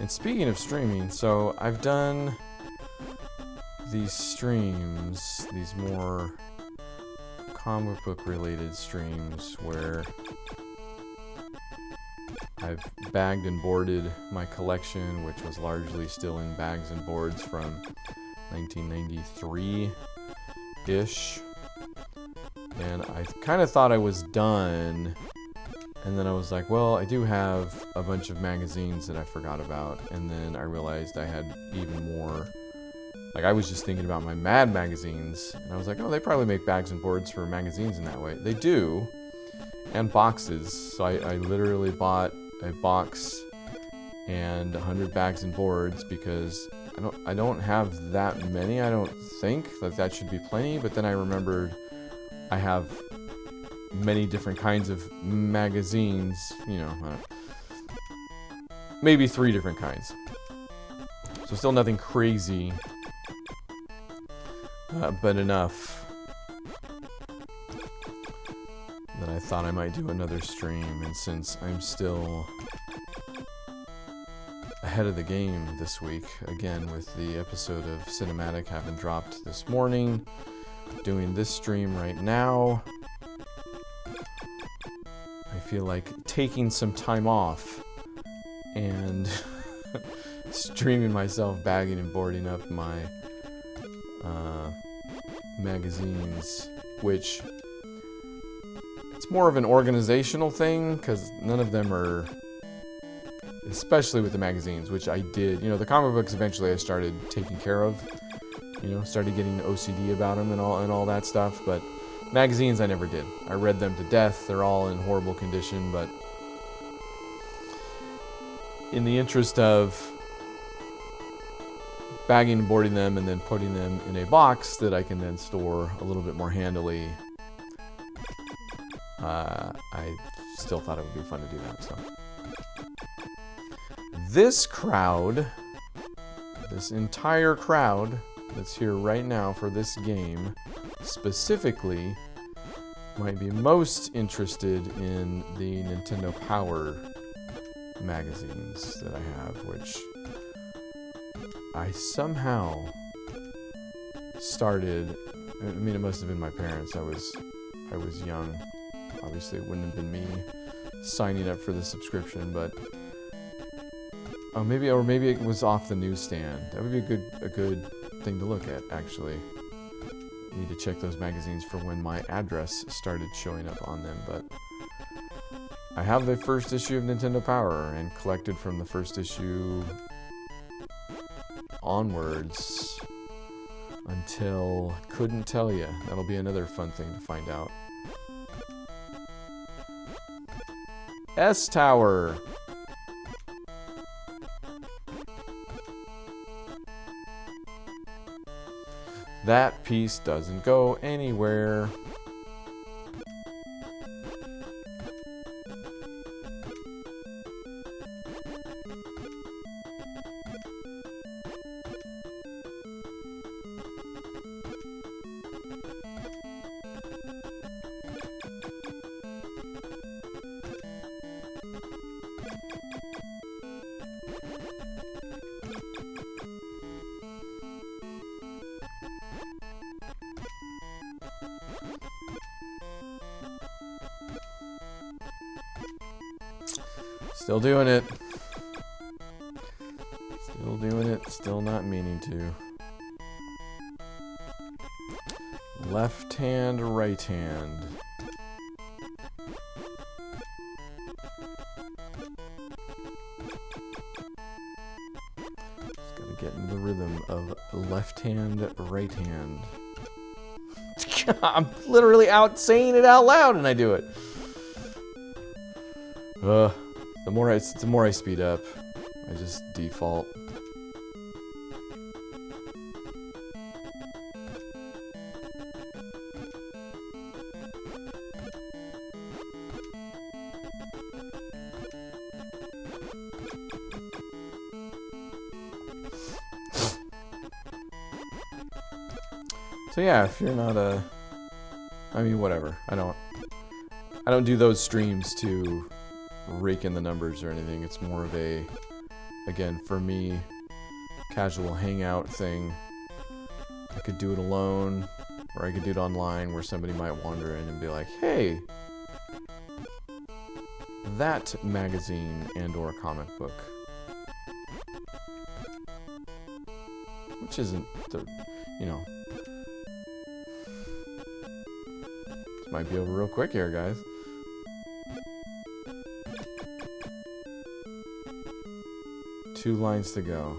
And speaking of streaming, so I've done these streams, these more comic book related streams where I've bagged and boarded my collection, which was largely still in bags and boards from 1993-ish. And I kind of thought I was done. And then I was like, well, I do have a bunch of magazines that I forgot about. And then I realized I had even more. Like, I was just thinking about my Mad magazines. And I was like, oh, they probably make bags and boards for magazines in that way. They do. And boxes. So I literally bought a box and 100 bags and boards because I don't have that many. I don't think that should be plenty. But then I remembered I have many different kinds of magazines, you know, maybe 3 different kinds. So still nothing crazy, but enough that I thought I might do another stream. And since I'm still ahead of the game this week, again with the episode of Cinematic having dropped this morning, doing this stream right now, I feel like taking some time off and streaming myself bagging and boarding up my magazines, which it's more of an organizational thing because none of them are, especially with the magazines, which I did, you know, the comic books eventually I started taking care of, you know, started getting OCD about them and all that stuff, but magazines I never did. I read them to death. They're all in horrible condition, but in the interest of bagging and boarding them and then putting them in a box that I can then store a little bit more handily, I still thought it would be fun to do that. So this crowd, this entire crowd that's here right now for this game specifically might be most interested in the Nintendo Power magazines that I have, which I somehow started. I mean, it must have been my parents. I was young. Obviously, it wouldn't have been me signing up for the subscription, but maybe it was off the newsstand. That would be a good thing to look at, actually. I need to check those magazines for when my address started showing up on them, but I have the first issue of Nintendo Power and collected from the first issue onwards until couldn't tell you. That'll be another fun thing to find out. S-Tower. That piece doesn't go anywhere. Still doing it. Still doing it. Still not meaning to. Left hand, right hand. Just gotta get into the rhythm of left hand, right hand. I'm literally out saying it out loud and I do it. The more I speed up, I just default. So yeah, if you're not I mean, whatever. I don't do those streams to rake in the numbers or anything. It's more of a again, for me, casual hangout thing. I could do it alone, or I could do it online where somebody might wander in and be like, hey, that magazine and or comic book. Which isn't the, you know. This might be over real quick here, guys. Two lines to go.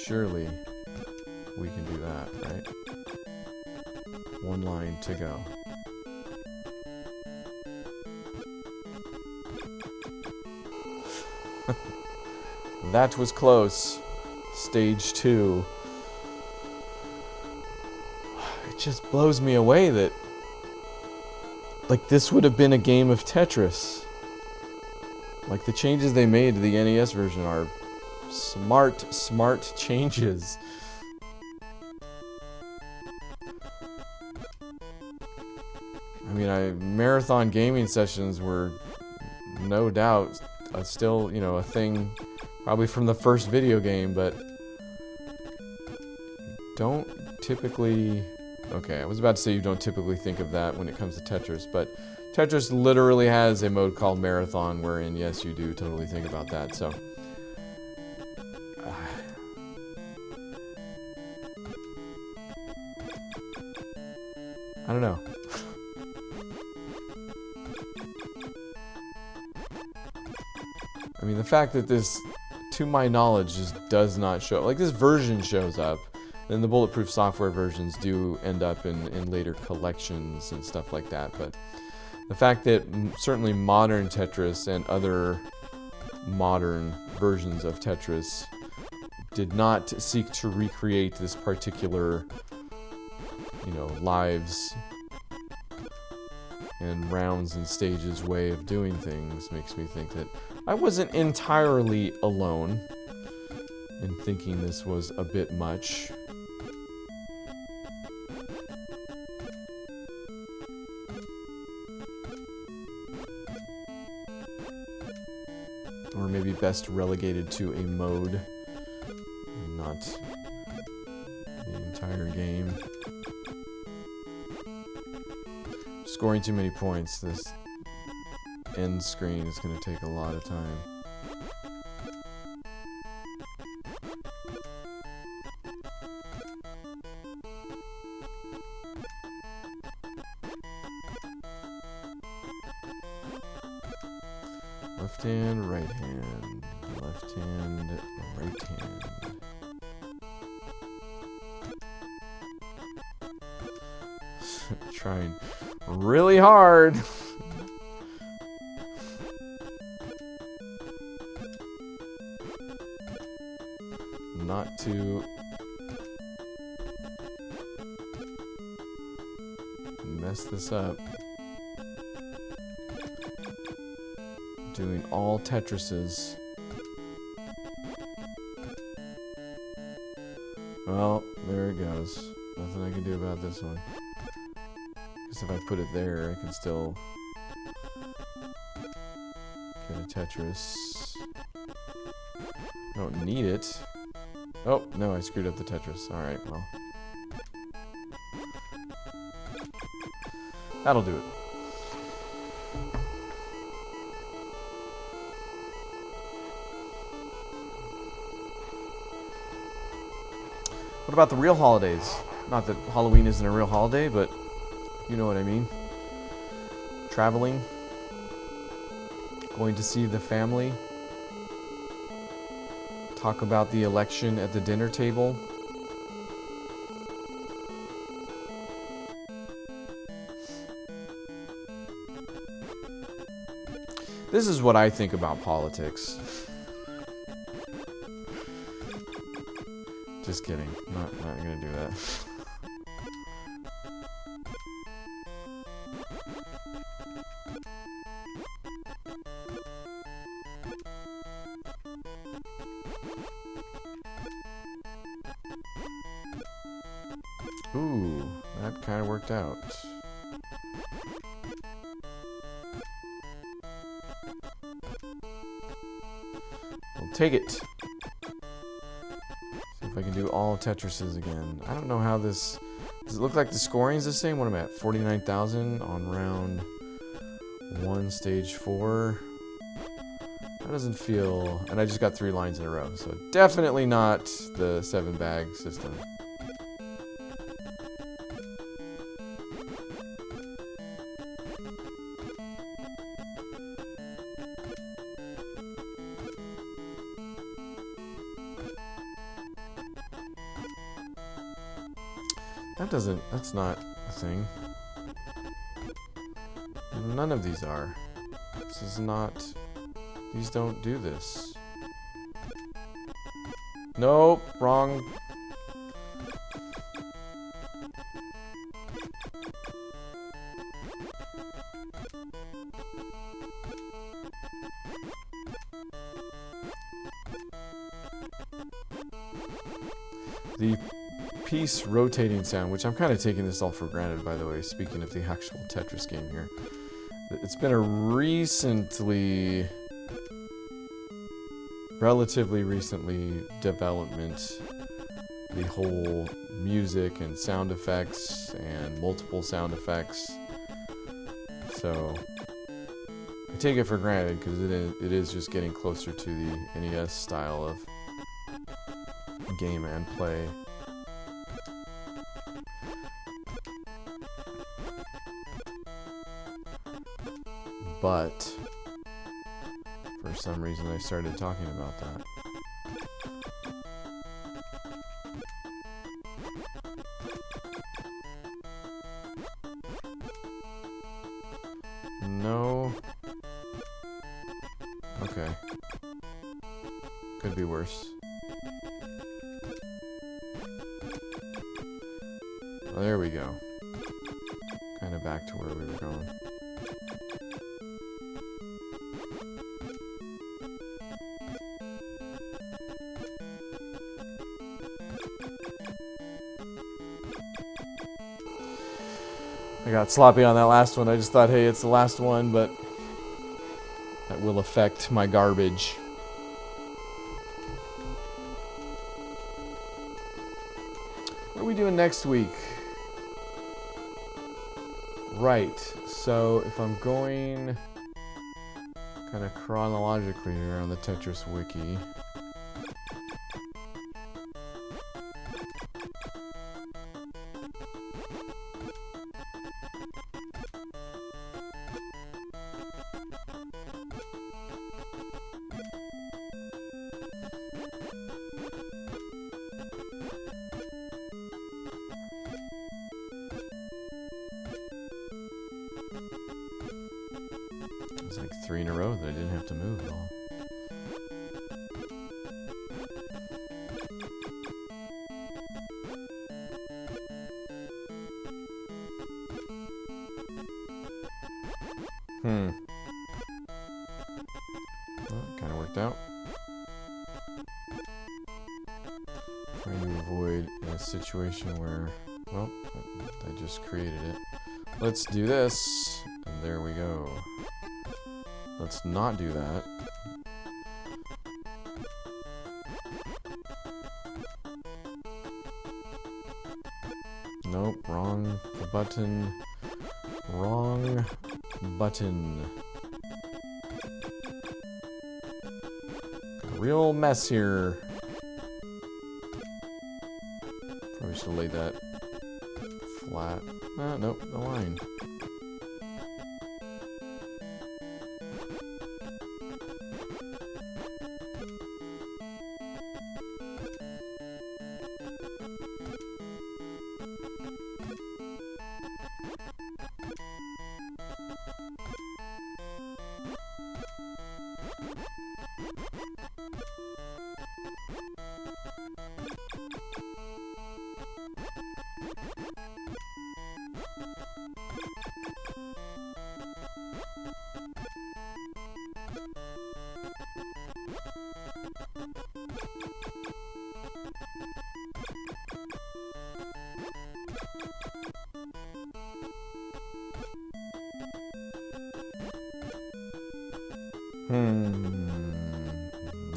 Surely we can do that, right? One line to go. That was close. Stage 2. It just blows me away that, like, this would have been a game of Tetris. Like, the changes they made to the NES version are smart changes. I mean, marathon gaming sessions were no doubt still, you know, a thing probably from the first video game, but don't typically... Okay, I was about to say you don't typically think of that when it comes to Tetris, but Tetris literally has a mode called Marathon, wherein, yes, you do totally think about that, so... I don't know. I mean, the fact that this, to my knowledge, just does not show... Like, this version shows up, then the Bulletproof software versions do end up in later collections and stuff like that, but the fact that certainly modern Tetris and other modern versions of Tetris did not seek to recreate this particular, you know, lives and rounds and stages way of doing things makes me think that I wasn't entirely alone in thinking this was a bit much. Or maybe best relegated to a mode, not the entire game. Scoring too many points, this end screen is going to take a lot of time. Left hand, right hand, left hand, right hand. Trying really hard. Not to mess this up. Doing all Tetrises. Well, there it goes. Nothing I can do about this one. Because if I put it there, I can still get a Tetris. I don't need it. Oh, no, I screwed up the Tetris. Alright, well. That'll do it. What about the real holidays? Not that Halloween isn't a real holiday, but you know what I mean. Traveling. Going to see the family. Talk about the election at the dinner table. This is what I think about politics. Just kidding. Not gonna do that. Ooh, that kind of worked out. Take it. See if I can do all Tetrises again. I don't know how this... Does it look like the scoring's the same? What am I at? 49,000 on round 1, stage 4. That doesn't feel... And I just got 3 lines in a row. So definitely not the 7-bag system. That's not a thing. None of these are. This is not, these don't do this. Nope, wrong. The piece rotating sound, which I'm kind of taking this all for granted, by the way, speaking of the actual Tetris game here. It's been a relatively recently development, the whole music and sound effects and multiple sound effects. So I take it for granted because it is just getting closer to the NES style of game and play. But for some reason I started talking about that. No. Okay. Could be worse. Well, there we go. Kind of back to where we were going. I got sloppy on that last one. I just thought, hey, it's the last one, but that will affect my garbage. What are we doing next week? Right, so if I'm going kind of chronologically here on the Tetris wiki, it's like 3 in a row that I didn't have to move at all. Well, it kind of worked out. Trying to avoid a situation where, well, I just created it. Let's do this, and there we go. Let's not do that. Nope, wrong button. Wrong button. A real mess here. Probably should have laid that flat. Nope, the line.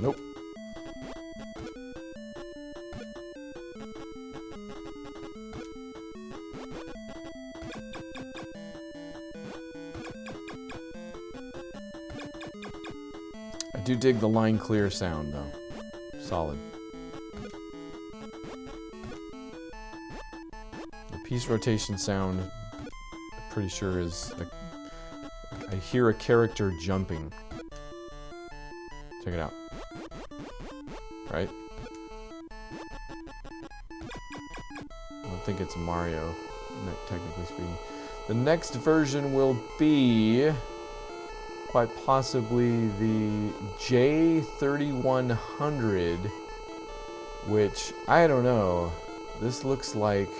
Nope. do dig the line clear sound, though. Solid. The piece rotation sound, I'm pretty sure is... I hear a character jumping. Check it out. Right? I don't think it's Mario, technically speaking. The next version will be quite possibly the J3100, which, I don't know, this looks like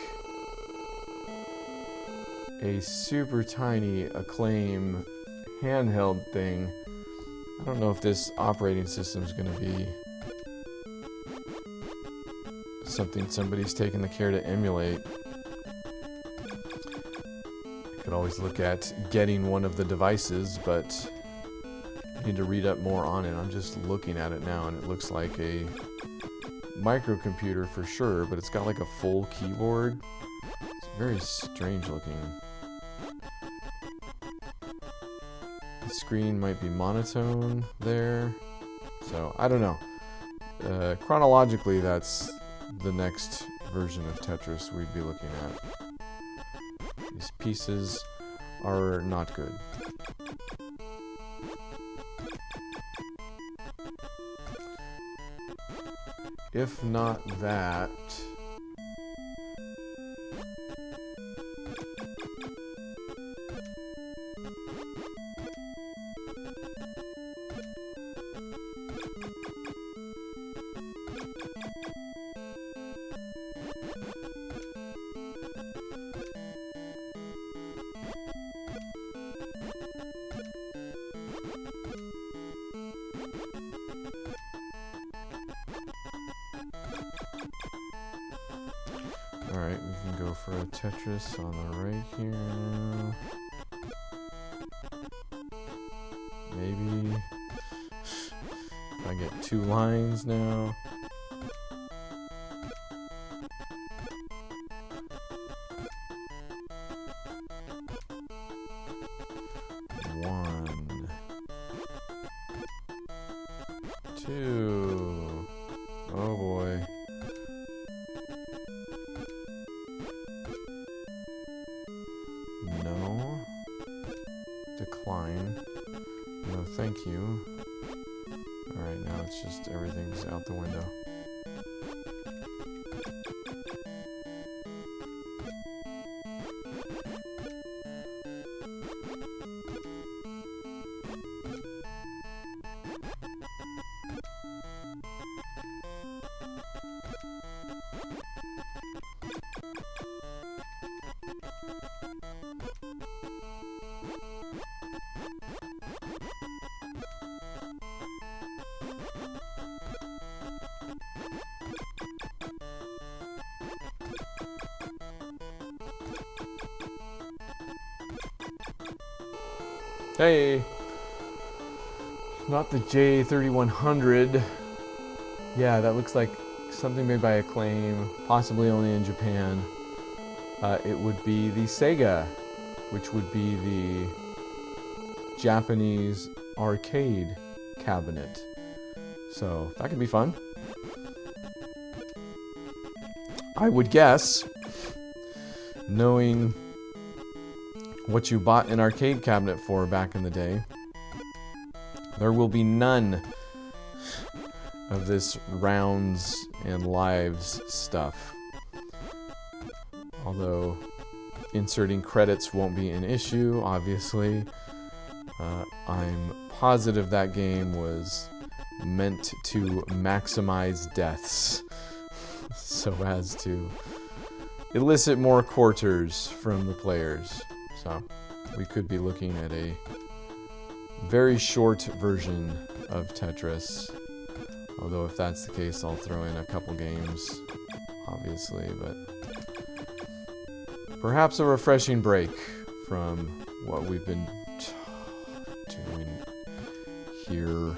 a super tiny Acclaim handheld thing. I don't know if this operating system is going to be something somebody's taken the care to emulate. I could always look at getting one of the devices, but I need to read up more on it. I'm just looking at it now, and it looks like a microcomputer for sure, but it's got like a full keyboard. It's very strange looking. The screen might be monotone there, so I don't know. Chronologically, that's the next version of Tetris we'd be looking at. These pieces are not good. If not that... Alright, we can go for a Tetris on the right here. Maybe. If I get 2 lines now. One. 2. Oh boy. No. Decline. No, thank you. Alright, now it's just everything's out the window. Hey! Not the J3100. Yeah, that looks like something made by Acclaim, possibly only in Japan. It would be the Sega, which would be the Japanese arcade cabinet. So, that could be fun. I would guess, knowing what you bought an arcade cabinet for back in the day, there will be none of this rounds and lives stuff. Although inserting credits won't be an issue, obviously. I'm positive that game was meant to maximize deaths so as to elicit more quarters from the players. So we could be looking at a very short version of Tetris. Although if that's the case, I'll throw in a couple games, obviously, but perhaps a refreshing break from what we've been doing here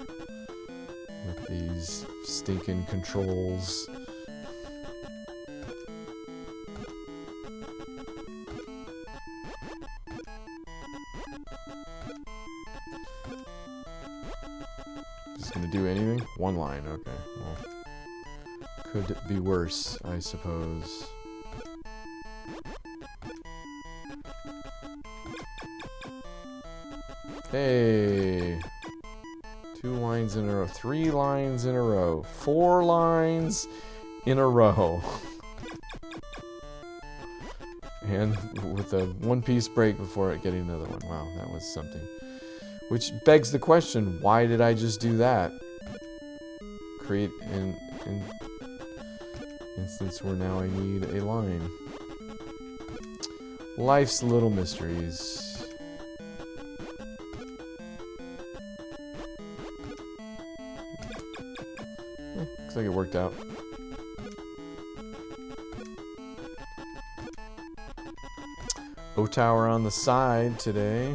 with these stinking controls. Just gonna do anything? One line, okay. Well, could be worse, I suppose. Hey! 2 lines in a row. 3 lines in a row. 4 lines in a row. And with a 1-piece break before it getting another one. Wow, that was something. Which begs the question, why did I just do that? Create an instance where now I need a line. Life's little mysteries. Looks like it worked out. O-tower on the side today.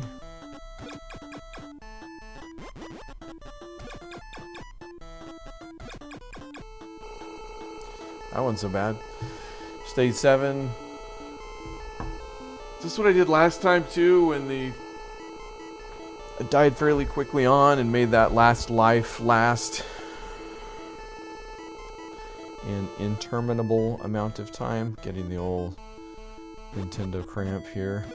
That wasn't so bad. Stage 7. Is this what I did last time too when I died fairly quickly on and made that last life last an interminable amount of time? Getting the old Nintendo cramp here.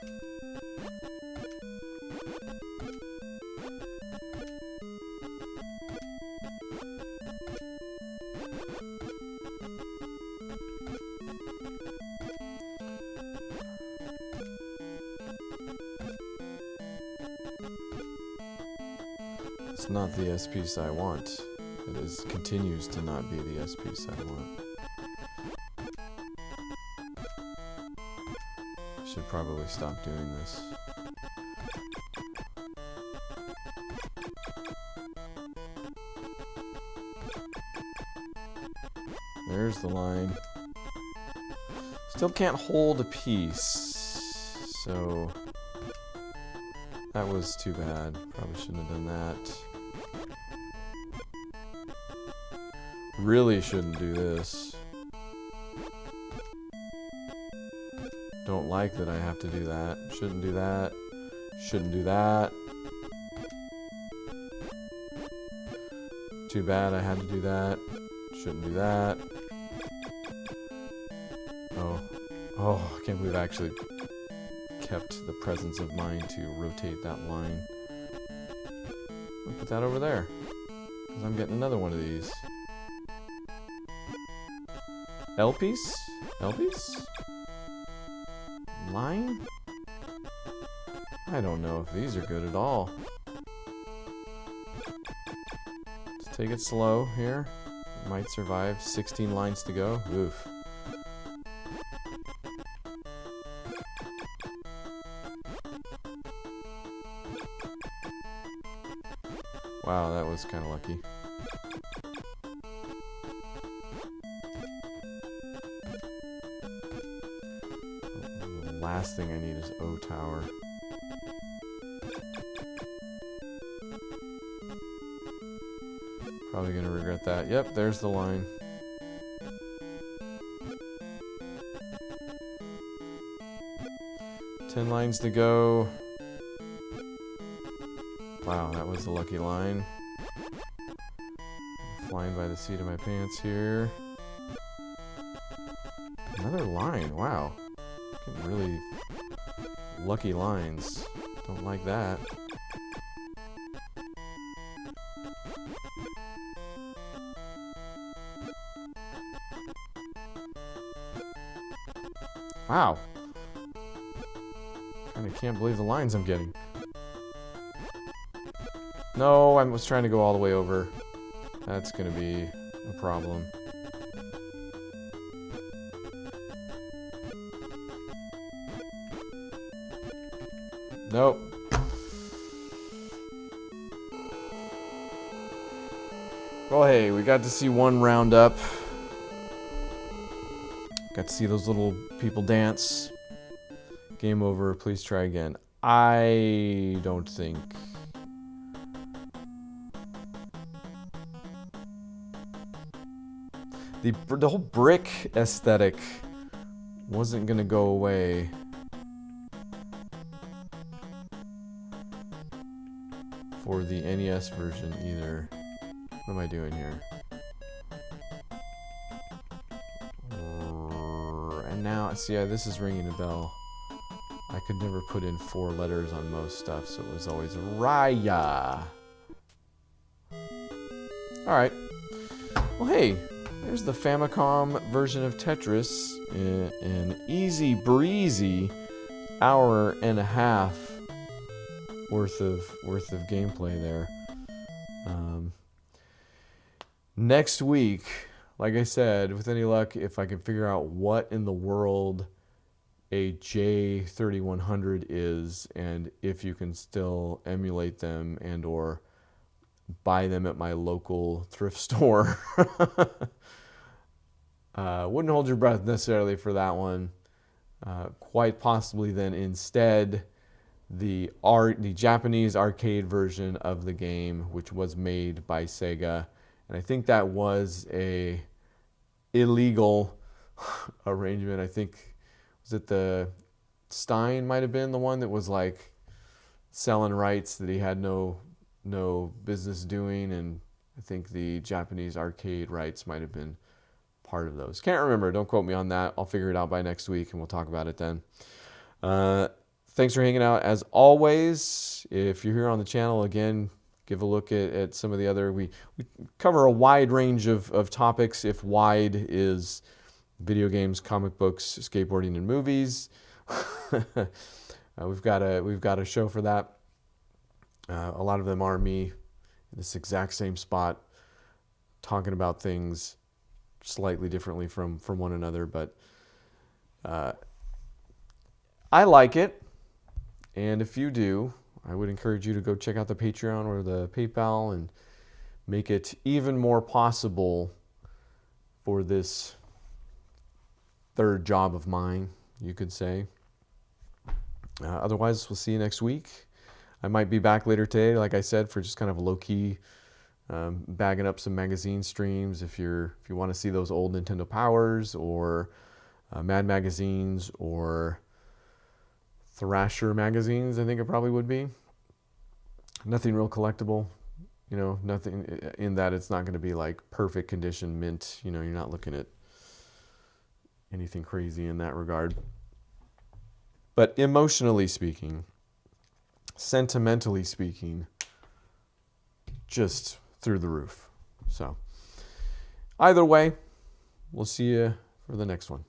It's not the S piece I want. It continues to not be the S piece I want. Should probably stop doing this. There's the line. Still can't hold a piece, so that was too bad. Probably shouldn't have done that. Really shouldn't do this. Don't like that I have to do that. Shouldn't do that. Shouldn't do that. Too bad I had to do that. Shouldn't do that. Oh, I can't believe I actually kept the presence of mind to rotate that line. I'll put that over there, because I'm getting another one of these. L piece? L piece? Line? I don't know if these are good at all. Let's take it slow here. Might survive. 16 lines to go. Oof. Wow, that was kind of lucky. The last thing I need is O-tower. Probably gonna regret that. Yep, there's the line. Ten lines to go. Wow, that was the lucky line. Flying by the seat of my pants here. Another line, wow. Getting really lucky lines. Don't like that. Wow. Kinda can't believe the lines I'm getting. No, I was trying to go all the way over. That's gonna be a problem. Nope. Well, hey, we got to see one round up. Got to see those little people dance. Game over, please try again. I don't think... The whole brick aesthetic wasn't gonna go away. For the NES version either. What am I doing here? And now, see, this is ringing a bell. I could never put in 4 letters on most stuff, so it was always Raya. Alright. Well, hey, there's the Famicom version of Tetris. An easy breezy hour and a half worth of gameplay there. Next week, like I said, with any luck, if I can figure out what in the world a J3100 is, and if you can still emulate them and or buy them at my local thrift store. Wouldn't hold your breath necessarily for that one. Quite possibly then instead the Japanese arcade version of the game, which was made by Sega. And I think that was a illegal arrangement. I think, was it the Stein might have been the one that was like selling rights that he had no business doing, and I think the Japanese arcade rights might have been part of those. Can't remember. Don't quote me on that. I'll figure it out by next week, and we'll talk about it then. Thanks for hanging out. As always, if you're here on the channel, again, give a look at some of the other... We cover a wide range of topics. If wide is video games, comic books, skateboarding, and movies. We've got a show for that. A lot of them are me in this exact same spot, talking about things slightly differently from one another, but I like it, and if you do, I would encourage you to go check out the Patreon or the PayPal and make it even more possible for this third job of mine, you could say. Otherwise, we'll see you next week. I might be back later today, like I said, for just kind of a low-key bagging up some magazine streams. If you want to see those old Nintendo Powers or Mad magazines or Thrasher magazines, I think it probably would be. Nothing real collectible, you know, nothing in that it's not going to be like perfect condition mint. You know, you're not looking at anything crazy in that regard. But emotionally speaking, sentimentally speaking, just through the roof. So either way, we'll see you for the next one.